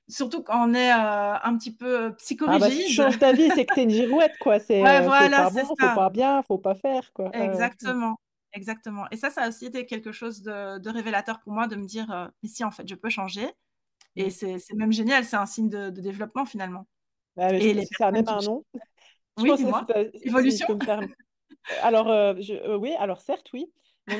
[SPEAKER 2] surtout quand on est, un petit peu,
[SPEAKER 1] Ah bah, si tu
[SPEAKER 2] psychorigide.
[SPEAKER 1] changes d'avis, c'est que tu es une girouette, quoi.
[SPEAKER 2] Ouais,
[SPEAKER 1] C'est
[SPEAKER 2] voilà,
[SPEAKER 1] pas
[SPEAKER 2] c'est
[SPEAKER 1] bon, faut
[SPEAKER 2] ça.
[SPEAKER 1] pas bien, faut pas faire, quoi.
[SPEAKER 2] Exactement, exactement. Et ça a aussi été quelque chose de révélateur pour moi de me dire, «Mais si, en fait, je peux changer» et
[SPEAKER 1] Mmh.
[SPEAKER 2] c'est même génial, c'est un signe de développement finalement.
[SPEAKER 1] Bah, mais je
[SPEAKER 2] Et
[SPEAKER 1] pense
[SPEAKER 2] les
[SPEAKER 1] que ça a même
[SPEAKER 2] personnes qui
[SPEAKER 1] un nom. Je
[SPEAKER 2] oui,
[SPEAKER 1] pense
[SPEAKER 2] dis-moi?
[SPEAKER 1] si je
[SPEAKER 2] Évolution?
[SPEAKER 1] peux me permettre. Alors, oui, alors certes, oui, mais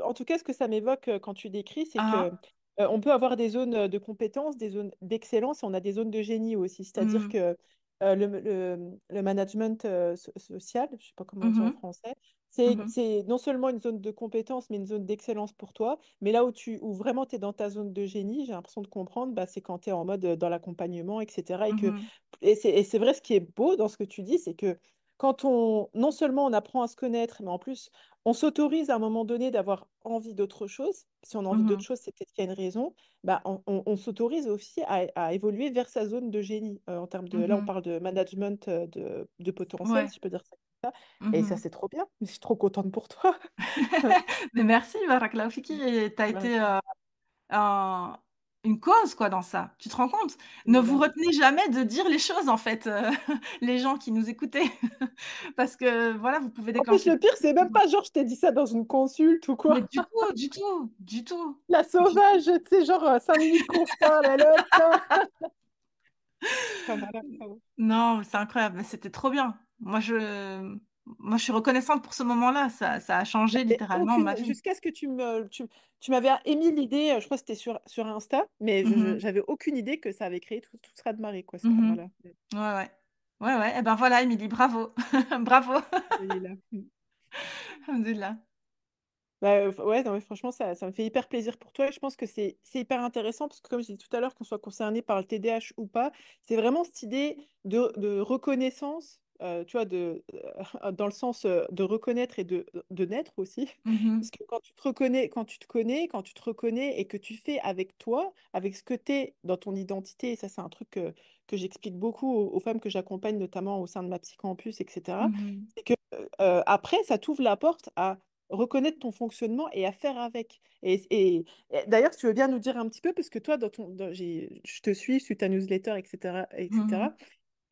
[SPEAKER 1] en tout cas, ce que ça m'évoque, quand tu décris, c'est
[SPEAKER 2] Ah
[SPEAKER 1] que,
[SPEAKER 2] ah.
[SPEAKER 1] on peut avoir des zones, de compétences, des zones d'excellence et on a des zones de génie aussi. C'est-à-dire
[SPEAKER 2] Mmh.
[SPEAKER 1] que, le management, social, je sais pas comment on
[SPEAKER 2] Mmh
[SPEAKER 1] dit en
[SPEAKER 2] mh.
[SPEAKER 1] français,
[SPEAKER 2] Mmh.
[SPEAKER 1] c'est non seulement une zone de compétence, mais une zone d'excellence pour toi. Mais là où vraiment tu es dans ta zone de génie, j'ai l'impression de comprendre, bah, c'est quand tu es en mode, dans l'accompagnement et cetera
[SPEAKER 2] Mmh.
[SPEAKER 1] et c'est vrai, ce qui est beau dans ce que tu dis, c'est que quand on non seulement on apprend à se connaître, mais en plus, on s'autorise à un moment donné d'avoir envie d'autre chose. Si on a envie d'autre
[SPEAKER 2] Mmh.
[SPEAKER 1] chose, c'est peut-être qu'il y a une raison. Bah, on s'autorise aussi à évoluer vers sa zone de génie, en termes de là, on
[SPEAKER 2] Mmh.
[SPEAKER 1] parle de management, de potentiel,
[SPEAKER 2] Ouais.
[SPEAKER 1] si je peux dire ça comme ça et ça,
[SPEAKER 2] Mmh.
[SPEAKER 1] c'est trop bien. Je suis trop contente pour toi.
[SPEAKER 2] Mais merci, barakallahu fiki et tu as
[SPEAKER 1] Ouais,
[SPEAKER 2] été, un une cause quoi dans ça. Tu te rends compte? Ne vous
[SPEAKER 1] alhamdoulilah.
[SPEAKER 2] retenez jamais de dire les choses en fait, les gens qui nous écoutez. Parce que voilà, vous pouvez
[SPEAKER 1] En plus,
[SPEAKER 2] déclencher
[SPEAKER 1] le
[SPEAKER 2] plein
[SPEAKER 1] pire,
[SPEAKER 2] de
[SPEAKER 1] c'est même
[SPEAKER 2] choses.
[SPEAKER 1] pas genre je t'ai dit ça dans une consulte ou
[SPEAKER 2] Mais
[SPEAKER 1] quoi.
[SPEAKER 2] du tout, du tout, du tout,
[SPEAKER 1] La
[SPEAKER 2] du tout.
[SPEAKER 1] sauvage, tu sais, genre, 5 minutes qu'on se parle, allez hop, tiens. Enfin, voilà, pardon.
[SPEAKER 2] Non, c'est incroyable, mais c'était trop bien. Moi je suis reconnaissante pour ce moment-là, ça a changé
[SPEAKER 1] J'avais
[SPEAKER 2] littéralement ma
[SPEAKER 1] aucune
[SPEAKER 2] vie.
[SPEAKER 1] jusqu'à ce que tu m'avais émis l'idée, je crois que c'était sur Insta, mais
[SPEAKER 2] Mmh mh.
[SPEAKER 1] j'avais aucune idée que ça avait créé tout ce raz-de-marée, quoi, ce
[SPEAKER 2] Mmh.
[SPEAKER 1] moment-là.
[SPEAKER 2] Ouais, ouais. Ouais, ouais, et ben voilà Émilie, bravo. Bravo.
[SPEAKER 1] Alhamdoulilah.
[SPEAKER 2] Alhamdoulilah.
[SPEAKER 1] Bah, ouais, non, mais franchement, ça me fait hyper plaisir pour toi et je pense que c'est hyper intéressant parce que comme je disais tout à l'heure, qu'on soit concerné par le TDAH ou pas, c'est vraiment cette idée de reconnaissance, tu vois, dans le sens, de reconnaître et de naître aussi.
[SPEAKER 2] Mmh.
[SPEAKER 1] Parce que quand tu te reconnais quand tu te connais, quand tu te reconnais et que tu fais avec toi, avec ce que tu es dans ton identité et ça, c'est un truc que j'explique beaucoup aux femmes que j'accompagne, notamment au sein de ma Psy-Campus et cetera.
[SPEAKER 2] Mmh.
[SPEAKER 1] C'est que, après ça t'ouvre la porte à reconnaître ton fonctionnement et à faire avec. Et d'ailleurs, si tu veux bien nous dire un petit peu, parce que toi, je te suis, sur ta newsletter, etc.,
[SPEAKER 2] Mmh.
[SPEAKER 1] etc.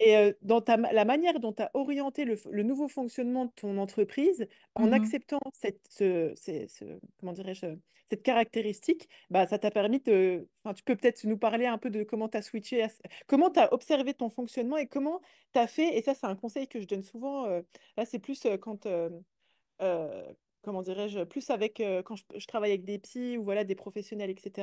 [SPEAKER 1] Et dans la manière dont tu as orienté le nouveau fonctionnement de ton entreprise, en
[SPEAKER 2] Mmh.
[SPEAKER 1] acceptant comment dirais-je, cette caractéristique, bah, ça t'a permis de... Enfin, tu peux peut-être nous parler un peu de comment tu as switché, comment tu as observé ton fonctionnement et comment tu as fait, et ça c'est un conseil que je donne souvent, là c'est plus quand... comment dirais-je, plus avec quand je travaille avec des psys ou voilà, des professionnels, etc. Tu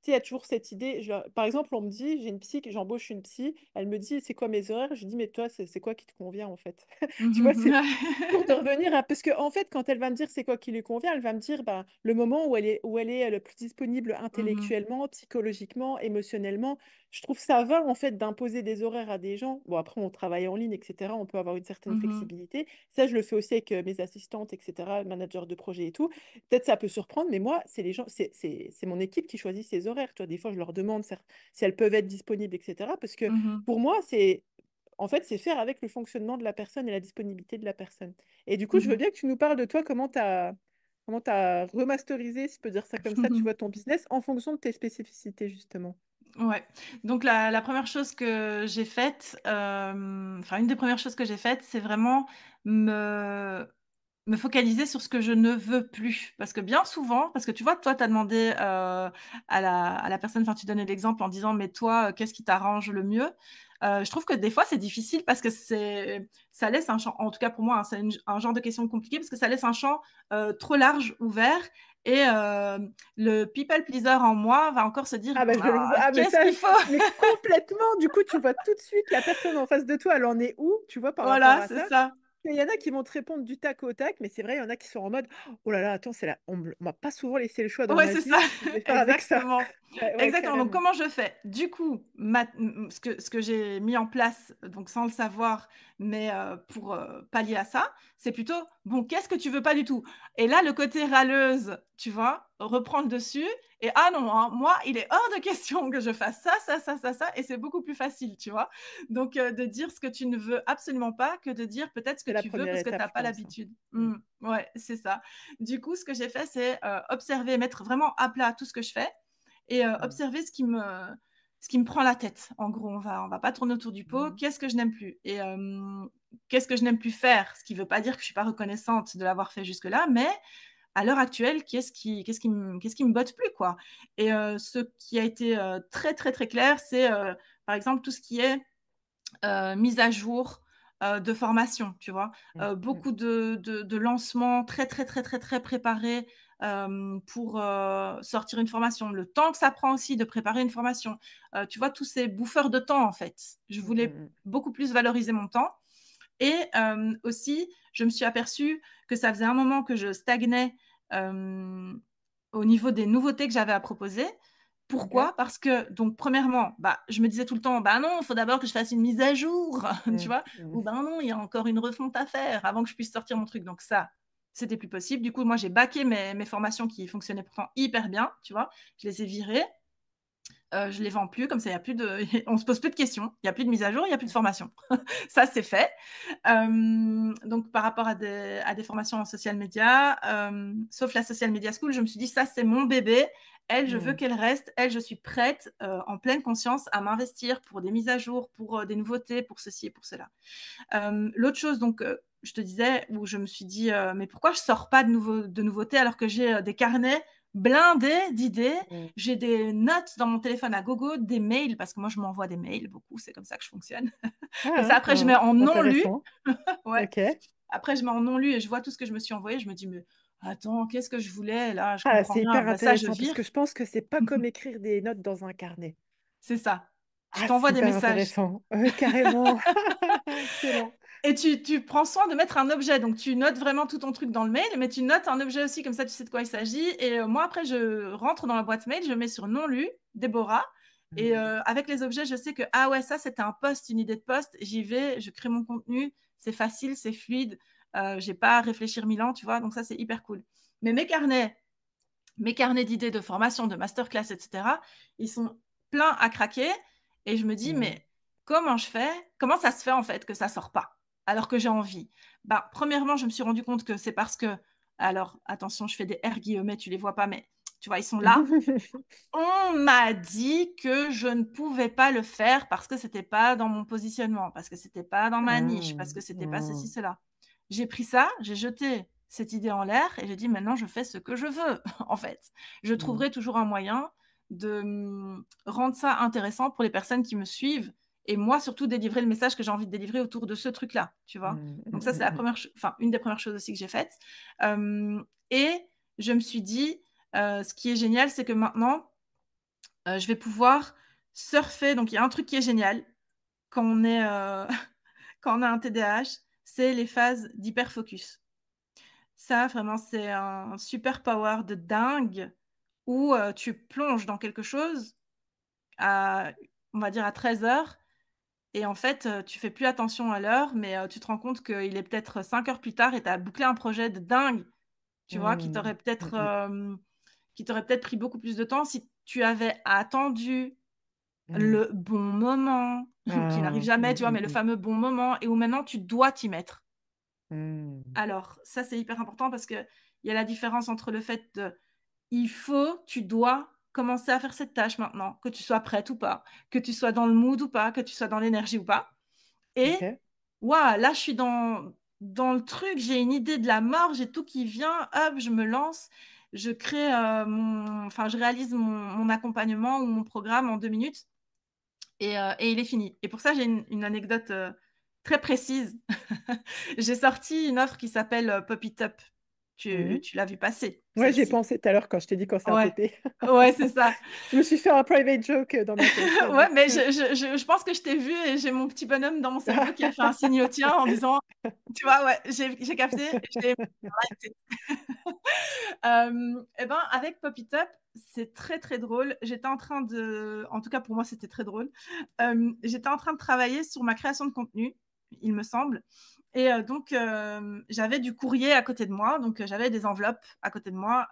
[SPEAKER 1] sais, il y a toujours cette idée. Par exemple, on me dit, j'ai une psy, j'embauche une psy, elle me dit, c'est quoi mes horaires? Je dis, mais toi, c'est quoi qui te convient en fait? Tu vois,
[SPEAKER 2] Mmh
[SPEAKER 1] c'est
[SPEAKER 2] mh.
[SPEAKER 1] pour de revenir à... Parce que en fait, quand elle va me dire c'est quoi qui lui convient, elle va me dire bah, le moment où elle est le plus disponible
[SPEAKER 2] Mmh.
[SPEAKER 1] intellectuellement, psychologiquement, émotionnellement. Je trouve ça va en fait d'imposer des horaires à des gens. Bon, après, on travaille en ligne, etc. On peut avoir une certaine
[SPEAKER 2] Mmh.
[SPEAKER 1] flexibilité. Ça, je le fais aussi avec mes assistantes, etc., managers de projet et tout. Peut-être ça peut surprendre, mais moi, c'est les gens, c'est mon équipe qui choisit ses horaires. Tu vois, des fois, je leur demande si elles peuvent être disponibles, etc. Parce que
[SPEAKER 2] Mmh.
[SPEAKER 1] pour moi, c'est en fait, c'est faire avec le fonctionnement de la personne et la disponibilité de la personne. Et du coup, je veux
[SPEAKER 2] Mmh.
[SPEAKER 1] bien que tu nous parles de toi, comment tu remasterisé, si je peux dire ça comme ça, tu vois, ton business en fonction de tes spécificités, justement.
[SPEAKER 2] Ouais. Donc la 1re chose que j'ai faite, enfin une des premières choses que j'ai faites, c'est vraiment me me focaliser sur ce que je ne veux plus. Parce que bien souvent parce que tu vois, toi, tu as demandé, à la personne enfin, tu donnais l'exemple en disant: «Mais toi, qu'est-ce qui t'arrange le mieux?» Je trouve que des fois, c'est difficile parce que ça laisse un champ en tout cas pour moi, hein, c'est un genre de question compliquée parce que ça laisse un champ, trop large, ouvert Et le people pleaser en moi va encore se dire,
[SPEAKER 1] Ah bah je le vois. Ah mais
[SPEAKER 2] qu'est-ce
[SPEAKER 1] ça,
[SPEAKER 2] qu'il faut?
[SPEAKER 1] mais complètement. Du coup, tu vois tout de suite la personne en face de toi, elle en est où, tu vois, par rapport
[SPEAKER 2] Voilà,
[SPEAKER 1] à
[SPEAKER 2] c'est
[SPEAKER 1] ça.
[SPEAKER 2] ça.
[SPEAKER 1] Il y en a qui vont te répondre du tac au tac, mais c'est vrai, il y en a qui sont en mode, oh là là, attends, on m'a pas souvent laissé le choix dans
[SPEAKER 2] Ouais,
[SPEAKER 1] ma
[SPEAKER 2] c'est
[SPEAKER 1] vie.
[SPEAKER 2] ça,
[SPEAKER 1] Qu'est-ce que je vais faire avec ça?
[SPEAKER 2] exactement.
[SPEAKER 1] Ouais, ouais,
[SPEAKER 2] Exactement. Donc,
[SPEAKER 1] carrément.
[SPEAKER 2] comment je fais? Du coup, ce que j'ai mis en place, donc sans le savoir, mais pour pallier à ça, c'est plutôt bon, qu'est-ce que tu veux pas du tout? Et là, le côté râleuse, tu vois, reprend le dessus. Et ah non, hein, moi, il est hors de question que je fasse ça, ça, ça, ça, ça. Et c'est beaucoup plus facile, tu vois. Donc, de dire ce que tu ne veux absolument pas que de dire peut-être ce que
[SPEAKER 1] C'est la
[SPEAKER 2] tu veux
[SPEAKER 1] première
[SPEAKER 2] parce que tu
[SPEAKER 1] étape,
[SPEAKER 2] n'as
[SPEAKER 1] je
[SPEAKER 2] pas
[SPEAKER 1] pense, hein.
[SPEAKER 2] l'habitude.
[SPEAKER 1] Mm.
[SPEAKER 2] Ouais, c'est ça. Du coup, ce que j'ai fait, c'est, observer, mettre vraiment à plat tout ce que je fais et
[SPEAKER 1] Mm.
[SPEAKER 2] observer ce qui me prend la tête. En gros, on va pas tourner autour du pot.
[SPEAKER 1] Mm.
[SPEAKER 2] Qu'est-ce que je n'aime plus? Et qu'est-ce que je n'aime plus faire? Ce qui veut pas dire que je suis pas reconnaissante de l'avoir fait jusque-là, mais à l'heure actuelle, qu'est-ce qui me botte plus, quoi? Et ce qui a été, très, très, très clair, c'est, par exemple, tout ce qui est mise à jour, de formation, tu vois?
[SPEAKER 1] Mm. Mm.
[SPEAKER 2] Beaucoup de lancements très, très, très, très, très préparés, pour, sortir une formation. Le temps que ça prend aussi de préparer une formation. Tu vois, tous ces bouffeurs de temps, en fait. Je
[SPEAKER 1] Mm.
[SPEAKER 2] voulais
[SPEAKER 1] Mm.
[SPEAKER 2] beaucoup plus valoriser mon temps et aussi, je me suis aperçue que ça faisait un moment que je stagnais, hem, au niveau des nouveautés que j'avais à proposer.
[SPEAKER 1] Ok.
[SPEAKER 2] Pourquoi? Parce que donc premièrement, bah, je me disais tout le temps: «Bah non, il faut d'abord que je fasse une mise à jour», tu
[SPEAKER 1] Mm.
[SPEAKER 2] vois?
[SPEAKER 1] Mm.
[SPEAKER 2] Ou «Ben non, il y a encore une refonte à faire avant que je puisse sortir mon truc». Donc ça, c'était plus possible. Du coup, moi, j'ai baqué mes formations qui fonctionnaient pourtant hyper bien, tu vois? Je les ai virées. Je les vends plus, comme ça il y a plus de on se pose plus de questions. Il y a plus de mise à jour, il y a plus de formation. Ça, c'est fait. Donc par rapport à des formations en social media, sauf la Social Media School, je me suis dit: «Ça, c'est mon bébé. Elle, je veux
[SPEAKER 1] Mm.
[SPEAKER 2] qu'elle reste. Elle, je suis prête, en pleine conscience à m'investir pour des mises à jour, pour, des nouveautés, pour ceci et pour cela». L'autre chose donc, je te disais où je me suis dit, «Mais pourquoi je sors pas de nouveautés alors que j'ai, des carnets blindés d'idées?»
[SPEAKER 1] Mm.
[SPEAKER 2] J'ai des notes dans mon téléphone à gogo, des mails parce que moi je m'envoie des mails beaucoup, c'est comme ça que je fonctionne. Comme ça
[SPEAKER 1] Ah,
[SPEAKER 2] après je mets
[SPEAKER 1] ah,
[SPEAKER 2] en non lu.
[SPEAKER 1] intéressant.
[SPEAKER 2] Ouais.
[SPEAKER 1] Ok.
[SPEAKER 2] Après je mets en non lu et je vois tout ce que je me suis envoyé, je me dis: «Mais attends, qu'est-ce que je voulais là? Je
[SPEAKER 1] Ah,
[SPEAKER 2] comprends
[SPEAKER 1] c'est
[SPEAKER 2] rien».
[SPEAKER 1] hyper
[SPEAKER 2] Bah ça je
[SPEAKER 1] intéressant parce
[SPEAKER 2] vire.
[SPEAKER 1] que je pense que c'est pas comme écrire des notes dans un carnet.
[SPEAKER 2] C'est ça. Tu
[SPEAKER 1] Ah, c'est
[SPEAKER 2] t'envoies des
[SPEAKER 1] hyper
[SPEAKER 2] messages.
[SPEAKER 1] intéressant. Carrément. Excellent.
[SPEAKER 2] Et tu prends soin de mettre un objet, donc tu notes vraiment tout ton truc dans le mail, mais tu notes un objet aussi, comme ça tu sais de quoi il s'agit. Et moi après je rentre dans la boîte mail, je mets sur non lu, Déborah. Et
[SPEAKER 1] Mm.
[SPEAKER 2] avec les objets, je sais que ah ouais, ça c'était un post, une idée de post, j'y vais, je crée mon contenu, c'est facile, c'est fluide, j'ai pas à réfléchir 1000 ans, tu vois? Donc ça c'est hyper cool. Mais mes carnets d'idées de formation, de masterclass, et cetera, ils sont pleins à craquer et je me dis:
[SPEAKER 1] Mm.
[SPEAKER 2] «Mais comment je fais? Comment ça se fait, en fait, que ça sort pas? Alors que j'ai envie?» Bah, premièrement, je me suis rendu compte que c'est parce que alors attention, je fais des R guillemets, tu les vois pas, mais tu vois, ils sont là. On m'a dit que je ne pouvais pas le faire parce que c'était pas dans mon positionnement, parce que c'était pas dans ma niche,
[SPEAKER 1] Ah,
[SPEAKER 2] parce que c'était pas ceci,
[SPEAKER 1] ah.
[SPEAKER 2] cela. J'ai pris ça, j'ai jeté cette idée en l'air et j'ai dit: «Maintenant, je fais ce que je veux», en fait. Je
[SPEAKER 1] Mm.
[SPEAKER 2] trouverai toujours un moyen de, rendre ça intéressant pour les personnes qui me suivent et moi, surtout, délivrer le message que j'ai envie de délivrer autour de ce truc-là, tu vois?
[SPEAKER 1] Mm.
[SPEAKER 2] Donc ça, c'est la
[SPEAKER 1] Mm.
[SPEAKER 2] première enfin, une des premières choses aussi que j'ai faites. Et je me suis dit, ce qui est génial, c'est que maintenant, je vais pouvoir surfer. Donc il y a un truc qui est génial quand on est, quand on a un TDAH, c'est les phases d'hyperfocus. Ça vraiment, c'est un super power de dingue où, tu plonges dans quelque chose à on va dire à 13 heures. Et en fait, tu fais plus attention à l'heure, mais, tu te rends compte qu'il est peut-être 5 heures plus tard et tu as bouclé un projet de dingue, tu vois? Qui
[SPEAKER 1] Mm.
[SPEAKER 2] t'aurait peut-être,
[SPEAKER 1] Mm.
[SPEAKER 2] pris beaucoup plus de temps si tu avais attendu
[SPEAKER 1] Mm.
[SPEAKER 2] le bon moment, qui n'arrive
[SPEAKER 1] Ah,
[SPEAKER 2] jamais,
[SPEAKER 1] mm,
[SPEAKER 2] tu vois?
[SPEAKER 1] mm,
[SPEAKER 2] Mais le
[SPEAKER 1] mm.
[SPEAKER 2] fameux bon moment et où maintenant tu dois t'y mettre.
[SPEAKER 1] Mm.
[SPEAKER 2] Alors ça, c'est hyper important parce qu'il y a la différence entre le fait de il faut, tu dois commencer à faire cette tâche maintenant, que tu sois prête ou pas, que tu sois dans le mood ou pas, que tu sois dans l'énergie ou pas. Et
[SPEAKER 1] Ok.
[SPEAKER 2] waouh, là, je suis dans le truc, j'ai une idée de la mort, j'ai tout qui vient, hop, je me lance, je crée, je réalise mon accompagnement ou mon programme en 2 minutes. Et il est fini. Et pour ça, j'ai une anecdote, très précise. J'ai sorti une offre qui s'appelle, Pop It Up.
[SPEAKER 1] Mhm.
[SPEAKER 2] Tu l'as vu passer,
[SPEAKER 1] Ouais, j'y ai
[SPEAKER 2] celle-ci.
[SPEAKER 1] pensé tout à l'heure quand je t'ai dit concert
[SPEAKER 2] Ouais,
[SPEAKER 1] d'été.
[SPEAKER 2] ouais, c'est ça.
[SPEAKER 1] Je me suis fait un private joke dans ma tête,
[SPEAKER 2] Ouais,
[SPEAKER 1] j'avoue.
[SPEAKER 2] mais je pense que je t'ai vu et j'ai mon petit bonhomme dans mon cerveau qui a fait un signe au tien en disant, tu vois, ouais, j'ai capté, j'ai arrêté. Et ben, avec Pop It Up, c'est très très drôle. J'étais en train de, en tout cas pour moi, c'était très drôle. J'étais en train de travailler sur ma création de contenu, il me semble. Et donc, j'avais du courrier à côté de moi. Donc, j'avais des enveloppes à côté de moi,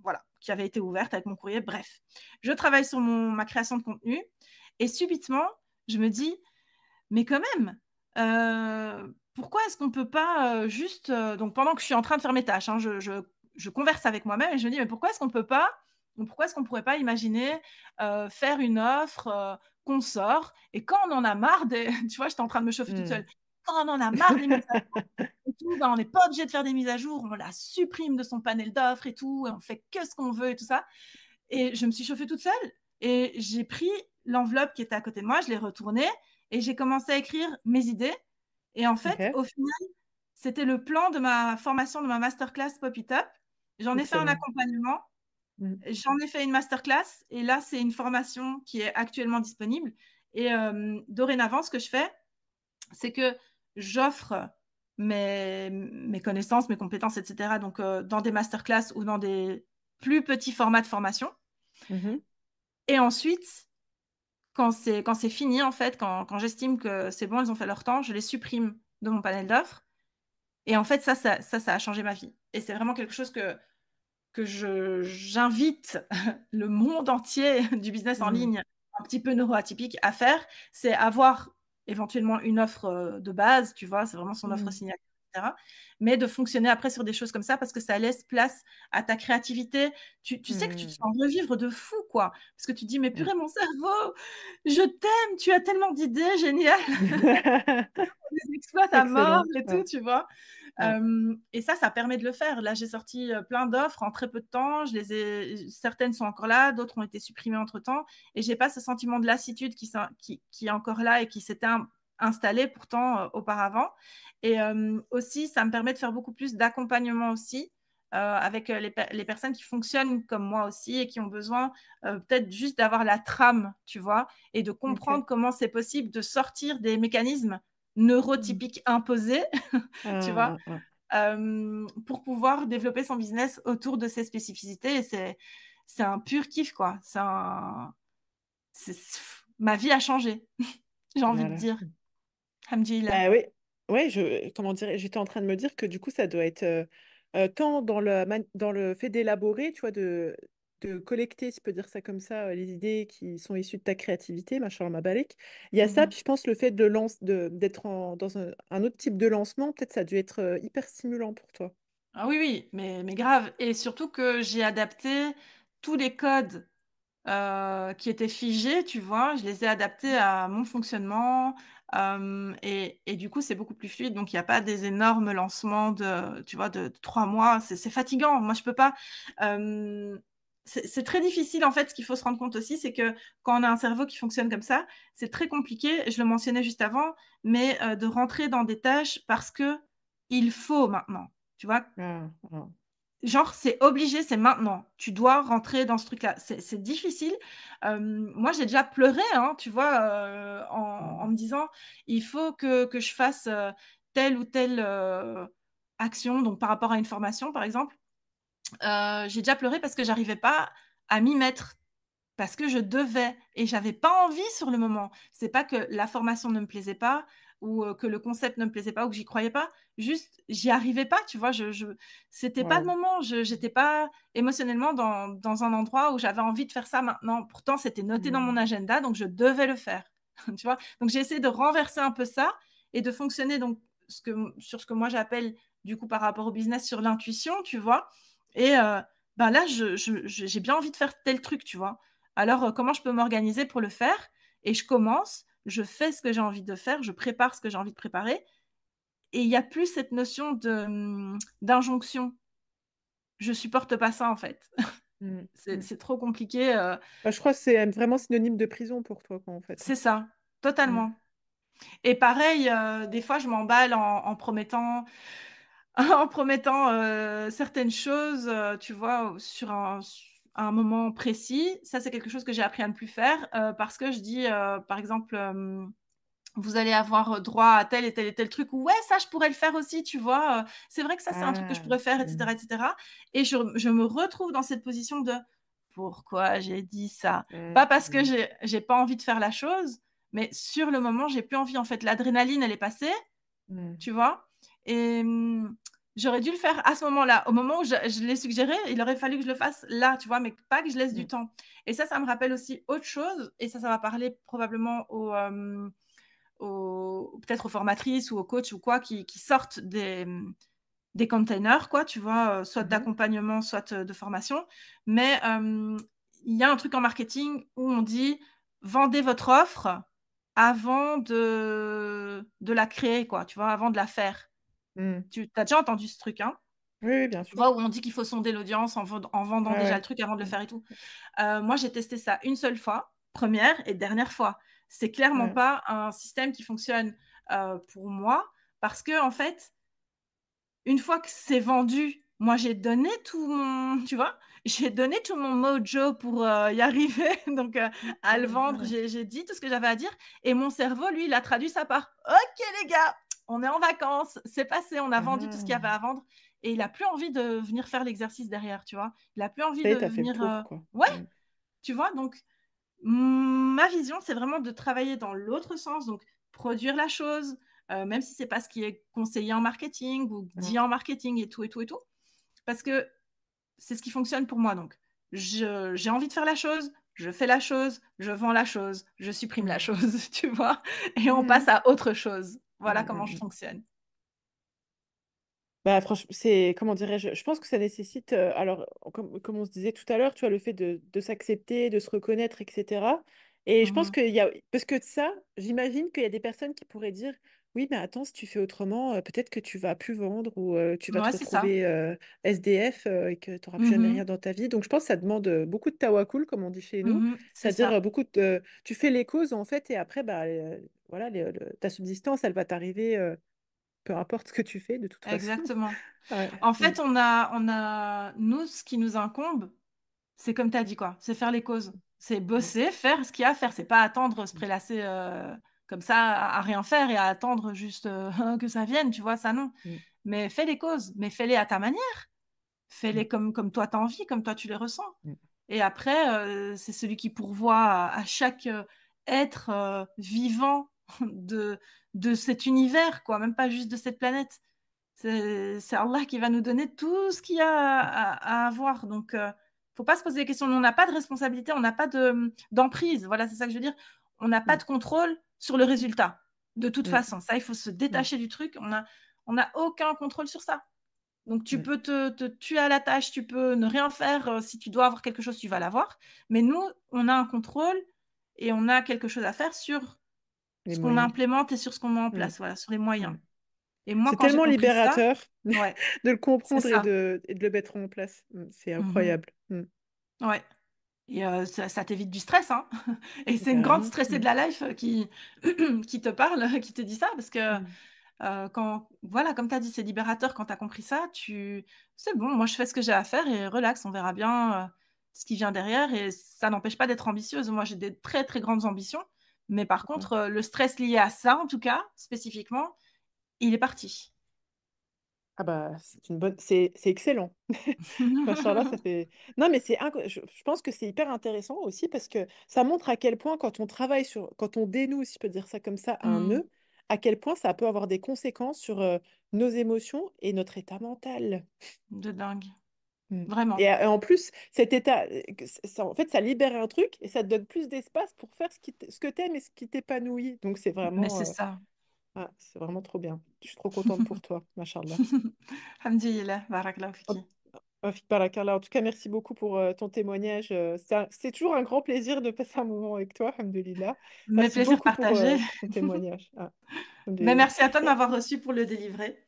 [SPEAKER 2] voilà, qui avaient été ouvertes avec mon courrier. Bref, je travaille sur ma création de contenu. Et subitement, je me dis, mais quand même, pourquoi est-ce qu'on ne peut pas juste. Donc, pendant que je suis en train de faire mes tâches, hein, je converse avec moi-même et je me dis, mais pourquoi est-ce qu'on peut pas. Pourquoi est-ce qu'on ne pourrait pas imaginer faire une offre qu'on sort et quand on en a marre des. Tu vois, j'étais en train de me chauffer toute seule.
[SPEAKER 1] Hmm.
[SPEAKER 2] Quand on en a marre des mises à jour et tout, ben, on n'est pas obligé de faire des mises à jour, on la supprime de son panel d'offres et tout, et on fait que ce qu'on veut et tout ça. Et je me suis chauffée toute seule et j'ai pris l'enveloppe qui était à côté de moi, je l'ai retournée et j'ai commencé à écrire mes idées. Et en fait,
[SPEAKER 1] Ok,
[SPEAKER 2] au final, c'était le plan de ma formation, de ma masterclass Pop It Up. J'en ai fait un
[SPEAKER 1] excellent.
[SPEAKER 2] accompagnement,
[SPEAKER 1] Hmm.
[SPEAKER 2] j'en ai fait une masterclass et là, c'est une formation qui est actuellement disponible. Et dorénavant, ce que je fais, c'est que j'offre mes connaissances, mes compétences, etc. Donc, dans des masterclass ou dans des plus petits formats de formation.
[SPEAKER 1] Mhm.
[SPEAKER 2] Et ensuite, quand c'est fini, en fait, quand j'estime que c'est bon, ils ont fait leur temps, je les supprime de mon panel d'offres. Et en fait, ça a changé ma vie. Et c'est vraiment quelque chose que j'invite le monde entier du business en
[SPEAKER 1] Hmm.
[SPEAKER 2] ligne, un petit peu neuroatypique, à faire. C'est avoir éventuellement une offre de base, tu vois, c'est vraiment son offre
[SPEAKER 1] Hmm.
[SPEAKER 2] signée, etc. Mais de fonctionner après sur des choses comme ça parce que ça laisse place à ta créativité. Tu sais que tu te
[SPEAKER 1] Hmm.
[SPEAKER 2] sens revivre de fou, quoi. Parce que tu te dis, mais
[SPEAKER 1] Hmm.
[SPEAKER 2] purée, mon cerveau, je t'aime, tu as tellement d'idées géniales, on les exploite à mort
[SPEAKER 1] Excellent.
[SPEAKER 2] et tout,
[SPEAKER 1] Ouais.
[SPEAKER 2] tu vois.
[SPEAKER 1] Ouais.
[SPEAKER 2] Et ça permet de le faire. Là, j'ai sorti plein d'offres en très peu de temps. Certaines sont encore là, d'autres ont été supprimées entre-temps. Et j'ai pas ce sentiment de lassitude qui est encore là et qui s'était installé pourtant auparavant. Et aussi, ça me permet de faire beaucoup plus d'accompagnement aussi. Avec les personnes qui fonctionnent comme moi aussi et qui ont besoin peut-être juste d'avoir la trame, tu vois, et de
[SPEAKER 1] Ok.
[SPEAKER 2] comprendre comment c'est possible de sortir des mécanismes
[SPEAKER 1] Hmm.
[SPEAKER 2] neurotypiques imposés, tu vois,
[SPEAKER 1] Ah, ah, ah.
[SPEAKER 2] pour pouvoir développer son business autour de ses spécificités. Et c'est un pur kiff, quoi. Ma vie a changé, j'ai envie de
[SPEAKER 1] Voilà.
[SPEAKER 2] dire. Alhamdulillah.
[SPEAKER 1] Bah oui, ouais, comment dire, j'étais en train de me dire que du coup, ça doit être tant dans dans le fait d'élaborer, tu vois, de collecter, si je peux dire ça comme ça, les idées qui sont issues de ta créativité, machin, ma balèque. Il y a ça,
[SPEAKER 2] Mhm.
[SPEAKER 1] puis je pense le fait d'être dans un autre type de lancement, peut-être ça a dû être hyper stimulant pour toi.
[SPEAKER 2] Ah oui, oui, mais grave. Et surtout que j'ai adapté tous les codes qui étaient figés, tu vois, je les ai adaptés à mon fonctionnement. Et du coup, c'est beaucoup plus fluide. Donc, il n'y a pas des énormes lancements tu vois, de 3 mois. C'est fatigant. Moi, je peux pas. euh, c'est très difficile, en fait. Ce qu'il faut se rendre compte aussi, c'est que quand on a un cerveau qui fonctionne comme ça, c'est très compliqué. Je le mentionnais juste avant, mais de rentrer dans des tâches parce que il faut maintenant. Tu vois,
[SPEAKER 1] Ah, ah.
[SPEAKER 2] genre, c'est obligé, c'est maintenant. Tu dois rentrer dans ce truc-là. C'est difficile. Moi, j'ai déjà pleuré, hein, tu vois, en
[SPEAKER 1] Mm.
[SPEAKER 2] me disant, il faut que je fasse telle ou telle action, donc par rapport à une formation, par exemple. J'ai déjà pleuré parce que j'arrivais pas à m'y mettre parce que je devais et j'avais pas envie sur le moment. C'est pas que la formation ne me plaisait pas ou que le concept ne me plaisait pas ou que j'y croyais pas. Juste, j'y arrivais pas, tu vois. C'était pas le
[SPEAKER 1] Waouh.
[SPEAKER 2] moment. J'étais pas émotionnellement dans un endroit où j'avais envie de faire ça maintenant. Pourtant, c'était noté dans mon
[SPEAKER 1] Mm.
[SPEAKER 2] agenda, donc je devais le faire. Tu vois. Donc j'ai essayé de renverser un peu ça et de fonctionner donc sur ce que moi j'appelle du coup par rapport au business sur l'intuition, tu vois. Et ben là, j'ai bien envie de faire tel truc, tu vois. Alors, comment je peux m'organiser pour le faire? Et je commence, je fais ce que j'ai envie de faire, je prépare ce que j'ai envie de préparer. Et il n'y a plus cette notion d'injonction. Je supporte pas ça, en fait.
[SPEAKER 1] Mm. Mm.
[SPEAKER 2] C'est trop compliqué.
[SPEAKER 1] Bah, je crois que c'est vraiment synonyme de prison pour toi, quoi, en fait.
[SPEAKER 2] C'est ça,
[SPEAKER 1] Mm.
[SPEAKER 2] totalement. Et pareil, des fois, je m'emballe en promettant en promettant, certaines choses, tu vois, sur un moment précis. Ça, c'est quelque chose que j'ai appris à ne plus faire, parce que je dis, par exemple, vous allez avoir droit à tel et tel et tel truc ou ouais, ça, je pourrais le faire aussi, tu vois? C'est vrai que ça, c'est un truc que je
[SPEAKER 1] Ah,
[SPEAKER 2] pourrais faire
[SPEAKER 1] mmh,
[SPEAKER 2] et cetera et je me retrouve dans cette position de: «Pourquoi j'ai dit ça?»
[SPEAKER 1] mmh,
[SPEAKER 2] Pas parce que
[SPEAKER 1] mmh,
[SPEAKER 2] j'ai pas envie de faire la chose, mais sur le moment, j'ai plus envie. En fait, l'adrénaline, elle est passée,
[SPEAKER 1] mmh,
[SPEAKER 2] tu vois? Et j'aurais dû le faire à ce moment-là. Au moment où je l'ai suggéré, il aurait fallu que je le fasse là, tu vois? Mais pas que je laisse du
[SPEAKER 1] mmh,
[SPEAKER 2] temps et ça me rappelle aussi autre chose et ça va parler probablement peut-être aux formatrices ou aux coachs ou quoi qui sortent des containers quoi, tu vois? Soit
[SPEAKER 1] mmh
[SPEAKER 2] d'accompagnement, soit, de formation. Mais, il y a un truc en marketing où on dit: «Vendez votre offre avant de la créer quoi», tu vois? Avant de la faire.
[SPEAKER 1] mmh.
[SPEAKER 2] Tu as déjà entendu ce truc, hein?
[SPEAKER 1] Oui, oui, bien
[SPEAKER 2] Tu
[SPEAKER 1] sûr.
[SPEAKER 2] vois? Où on dit qu'il faut sonder l'audience en vendant
[SPEAKER 1] Ouais,
[SPEAKER 2] déjà le
[SPEAKER 1] ouais.
[SPEAKER 2] truc avant de le
[SPEAKER 1] Mmh,
[SPEAKER 2] faire et tout. Moi, j'ai testé ça une seule fois, première et dernière fois. C'est clairement
[SPEAKER 1] ouais.
[SPEAKER 2] pas un système qui fonctionne, pour moi parce qu'en fait, une fois que c'est vendu, moi, j'ai donné tout mon tu vois? J'ai donné tout mon mojo pour, y arriver donc
[SPEAKER 1] Mmh,
[SPEAKER 2] à le
[SPEAKER 1] mmh,
[SPEAKER 2] vendre.
[SPEAKER 1] mmh,
[SPEAKER 2] J'ai dit tout ce que j'avais à dire et mon cerveau, lui, il a traduit ça par: «OK les gars, on est en vacances, c'est passé, on a vendu tout ce qu'il y avait à
[SPEAKER 1] ah!
[SPEAKER 2] vendre» et il a plus envie de venir faire l'exercice derrière, tu vois? Il a plus envie
[SPEAKER 1] Ça y
[SPEAKER 2] de
[SPEAKER 1] est, tu fait le
[SPEAKER 2] venir,
[SPEAKER 1] tour, quoi.
[SPEAKER 2] ouais,
[SPEAKER 1] Mmh,
[SPEAKER 2] tu vois? Donc ma vision, c'est vraiment de travailler dans l'autre sens, donc produire la chose, même si c'est pas ce qui est conseillé en marketing ou dit
[SPEAKER 1] mmh,
[SPEAKER 2] en marketing et tout et tout et tout. Parce que c'est ce qui fonctionne pour moi donc. J'ai envie de faire la chose, je fais la chose, je vends la chose, je supprime la
[SPEAKER 1] mmh.
[SPEAKER 2] chose, tu vois? Et on
[SPEAKER 1] Mmh
[SPEAKER 2] passe à autre chose. Voilà
[SPEAKER 1] Mmh,
[SPEAKER 2] comment
[SPEAKER 1] mmh
[SPEAKER 2] je
[SPEAKER 1] mh.
[SPEAKER 2] fonctionne.
[SPEAKER 1] Bah, franchement, c'est comment dirais-je? Je pense que ça nécessite, alors comme on se disait tout à l'heure, tu vois, le fait de s'accepter, de se reconnaître et cetera et je pense
[SPEAKER 2] Mmh.
[SPEAKER 1] qu'il y a parce que de ça, j'imagine qu'il y a des personnes qui pourraient dire: «Oui, mais attends, si tu fais autrement, peut-être que tu vas plus vendre ou tu vas te
[SPEAKER 2] Ouais, c'est ça.
[SPEAKER 1] retrouver, SDF, et que tu auras plus jamais
[SPEAKER 2] Mmh.
[SPEAKER 1] rien dans ta vie». Donc je pense que ça demande, beaucoup de tawakkul comme on dit chez nous.
[SPEAKER 2] C'est
[SPEAKER 1] C'est-à-dire,
[SPEAKER 2] ça.
[SPEAKER 1] beaucoup de tu fais les causes en fait et après, bah, voilà, le ta subsistance, elle va t'arriver, peu importe ce que tu fais de toute façon.
[SPEAKER 2] Exactement.
[SPEAKER 1] Ouais.
[SPEAKER 2] En
[SPEAKER 1] Mmh.
[SPEAKER 2] fait, on a nous, ce qui nous incombe, c'est comme tu as dit quoi, c'est faire les causes. C'est
[SPEAKER 1] Mmh.
[SPEAKER 2] bosser, faire ce qu'il y a à faire. C'est pas attendre, se
[SPEAKER 1] Mmh.
[SPEAKER 2] prélasser, comme ça à rien faire et à attendre juste, que ça vienne, tu vois? Ça non.
[SPEAKER 1] Mmh.
[SPEAKER 2] Mais fais les causes, mais fais-les à ta manière.
[SPEAKER 1] Mmh.
[SPEAKER 2] Fais-les comme toi tu as envie, comme toi tu les ressens.
[SPEAKER 1] Mmh.
[SPEAKER 2] Et après, c'est celui qui pourvoit à chaque, être, vivant de cet univers quoi, même pas juste de cette planète. C'est Allah qui va nous donner tout ce qu'il y a à avoir donc faut pas se poser des questions. Nous, on n'a pas de responsabilité, on n'a pas de, d'emprise. Voilà, c'est ça que je veux dire. On n'a pas
[SPEAKER 1] Mmh.
[SPEAKER 2] de contrôle sur le résultat, de toute
[SPEAKER 1] Mmh.
[SPEAKER 2] façon. Ça, il faut se
[SPEAKER 1] Mmh.
[SPEAKER 2] détacher du truc. On a aucun contrôle sur ça. Donc tu
[SPEAKER 1] Mmh.
[SPEAKER 2] peux te tuer à la tâche, tu peux ne rien faire, si tu dois avoir quelque chose, tu vas l'avoir. Mais nous, on a un contrôle et on a quelque chose à faire sur
[SPEAKER 1] Les
[SPEAKER 2] ce qu'on
[SPEAKER 1] moyens.
[SPEAKER 2] implémente et sur ce qu'on met en
[SPEAKER 1] Mmh.
[SPEAKER 2] place, voilà, sur les moyens.
[SPEAKER 1] Mmh.
[SPEAKER 2] Et moi,
[SPEAKER 1] C'est
[SPEAKER 2] quand j'ai
[SPEAKER 1] tellement
[SPEAKER 2] compris ça
[SPEAKER 1] libérateur
[SPEAKER 2] ouais,
[SPEAKER 1] de le
[SPEAKER 2] c'est
[SPEAKER 1] comprendre et
[SPEAKER 2] ça.
[SPEAKER 1] de le mettre en place. Mmh. C'est
[SPEAKER 2] Mmh.
[SPEAKER 1] incroyable. Mmh.
[SPEAKER 2] Ouais et ça t'évite du stress, hein et c'est une grande
[SPEAKER 1] Carrément.
[SPEAKER 2] stressée
[SPEAKER 1] Mmh.
[SPEAKER 2] de la life, qui te parle, qui te dit ça parce que,
[SPEAKER 1] Mmh.
[SPEAKER 2] quand voilà, comme tu as dit, c'est libérateur quand tu as compris ça, tu c'est bon, moi je fais ce que j'ai à faire et relax, on verra bien, ce qui vient derrière et ça n'empêche pas d'être ambitieuse. Moi, j'ai des très, très grandes ambitions, mais par
[SPEAKER 1] D'accord.
[SPEAKER 2] contre, le stress lié à ça, en tout cas, spécifiquement, il est parti.
[SPEAKER 1] Ah bah, c'est une bonne c'est excellent. Machallah, ça fait non, mais je pense que c'est hyper intéressant aussi parce que ça montre à quel point quand on dénoue, si je peux dire ça comme ça, un
[SPEAKER 2] Mmh,
[SPEAKER 1] nœud, à quel point ça peut avoir des conséquences sur, nos émotions et notre état mental.
[SPEAKER 2] de dingue,
[SPEAKER 1] Mmh
[SPEAKER 2] vraiment.
[SPEAKER 1] et en plus, cet état, que ç ça en fait, ça libère un truc et ça te donne plus d'espace pour faire ce que tu aimes et ce qui t'épanouit. Donc
[SPEAKER 2] Mais c'est ça.
[SPEAKER 1] c'est vraiment trop bien. Je suis trop contente pour toi, machallah.
[SPEAKER 2] Alhamdulillah, barakallahu
[SPEAKER 1] Hop,
[SPEAKER 2] fiki.
[SPEAKER 1] Rafik Barakallah. En tout cas, merci beaucoup pour, ton témoignage, c'est toujours un grand plaisir de passer un moment avec toi, alhamdoulilah.
[SPEAKER 2] Mes
[SPEAKER 1] Merci
[SPEAKER 2] plaisirs
[SPEAKER 1] beaucoup
[SPEAKER 2] partagés.
[SPEAKER 1] pour ton témoignage. Ah,
[SPEAKER 2] Mais
[SPEAKER 1] alhamdoulilah
[SPEAKER 2] merci à toi de
[SPEAKER 1] et
[SPEAKER 2] m'avoir reçu pour le délivrer.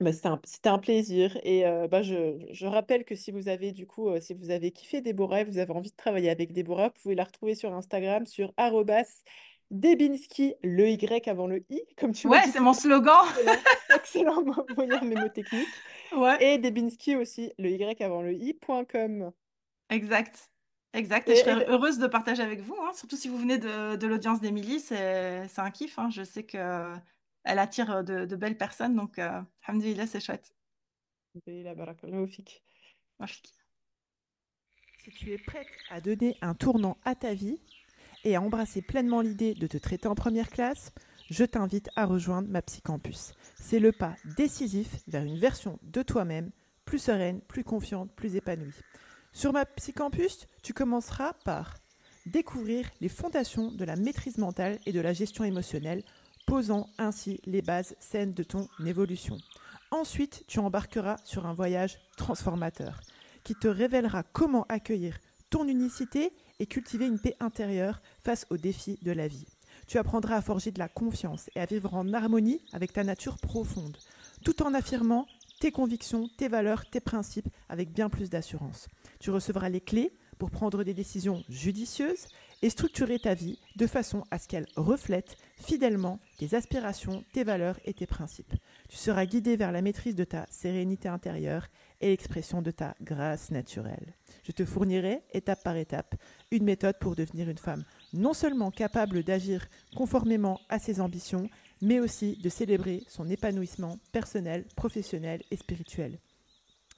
[SPEAKER 1] bah, c'était un plaisir et bah, je rappelle que si vous avez du coup, si vous avez kiffé Déborah et vous avez envie de travailler avec Déborah, vous pouvez la retrouver sur Instagram sur Debinski, le Y avant le I, comme tu m'as
[SPEAKER 2] Ouais,
[SPEAKER 1] dit
[SPEAKER 2] c'est
[SPEAKER 1] tout
[SPEAKER 2] mon
[SPEAKER 1] à
[SPEAKER 2] slogan.
[SPEAKER 1] l'heure. Excellent, moyen mémotechnique.
[SPEAKER 2] Ouais,
[SPEAKER 1] Et Debinski aussi, le Y avant le I.com.
[SPEAKER 2] exact. Exact. Et je
[SPEAKER 1] Et
[SPEAKER 2] serais heureuse de partager avec vous, hein. Surtout si vous venez de l'audience d'Émilie, c'est un kiff, hein. Je sais que elle attire de belles personnes, donc alhamdoulilah, c'est chouette.
[SPEAKER 1] la barakallahu fik.
[SPEAKER 2] Rafiki.
[SPEAKER 1] Si tu es prête à donner un tournant à ta vie et à embrasser pleinement l'idée de te traiter en première classe, je t'invite à rejoindre ma Psycampus. C'est le pas décisif vers une version de toi-même plus sereine, plus confiante, plus épanouie. Sur ma Psycampus, tu commenceras par découvrir les fondations de la maîtrise mentale et de la gestion émotionnelle, posant ainsi les bases saines de ton évolution. Ensuite, tu embarqueras sur un voyage transformateur qui te révélera comment accueillir ton unicité et cultiver une paix intérieure face aux défis de la vie. Tu apprendras à forger de la confiance et à vivre en harmonie avec ta nature profonde, tout en affirmant tes convictions, tes valeurs, tes principes avec bien plus d'assurance. Tu recevras les clés pour prendre des décisions judicieuses et structurer ta vie de façon à ce qu'elle reflète fidèlement tes aspirations, tes valeurs et tes principes. Tu seras guidé vers la maîtrise de ta sérénité intérieure et l'expression de ta grâce naturelle. Je te fournirai, étape par étape, une méthode pour devenir une femme non seulement capable d'agir conformément à ses ambitions, mais aussi de célébrer son épanouissement personnel, professionnel et spirituel.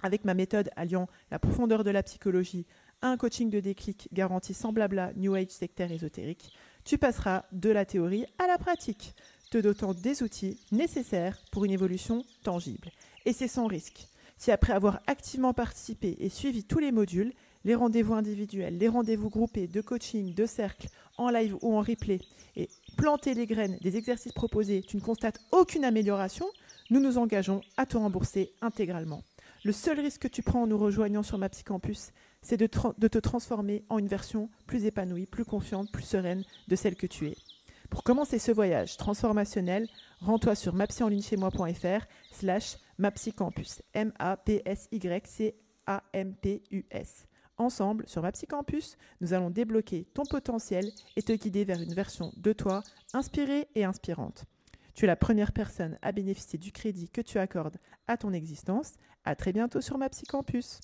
[SPEAKER 1] Avec ma méthode alliant la profondeur de la psychologie à un coaching de déclic garanti sans blabla, New Age sectaire ésotérique, tu passeras de la théorie à la pratique, te dotant des outils nécessaires pour une évolution tangible. Et c'est sans risque. Si après avoir activement participé et suivi tous les modules, les rendez-vous individuels, les rendez-vous groupés de coaching, de cercle, en live ou en replay, et planter les graines des exercices proposés, tu ne constates aucune amélioration, nous nous engageons à te rembourser intégralement. Le seul risque que tu prends en nous rejoignant sur ma Psycampus, c'est de te transformer en une version plus épanouie, plus confiante, plus sereine de celle que tu es. Pour commencer ce voyage transformationnel, rends-toi sur mapsyenlignechez-moi.fr/mapsycampus. MAPSYCAMPUS. Ensemble, sur Mapsycampus, nous allons débloquer ton potentiel et te guider vers une version de toi inspirée et inspirante. Tu es la première personne à bénéficier du crédit que tu accordes à ton existence. À très bientôt sur ma Psycampus.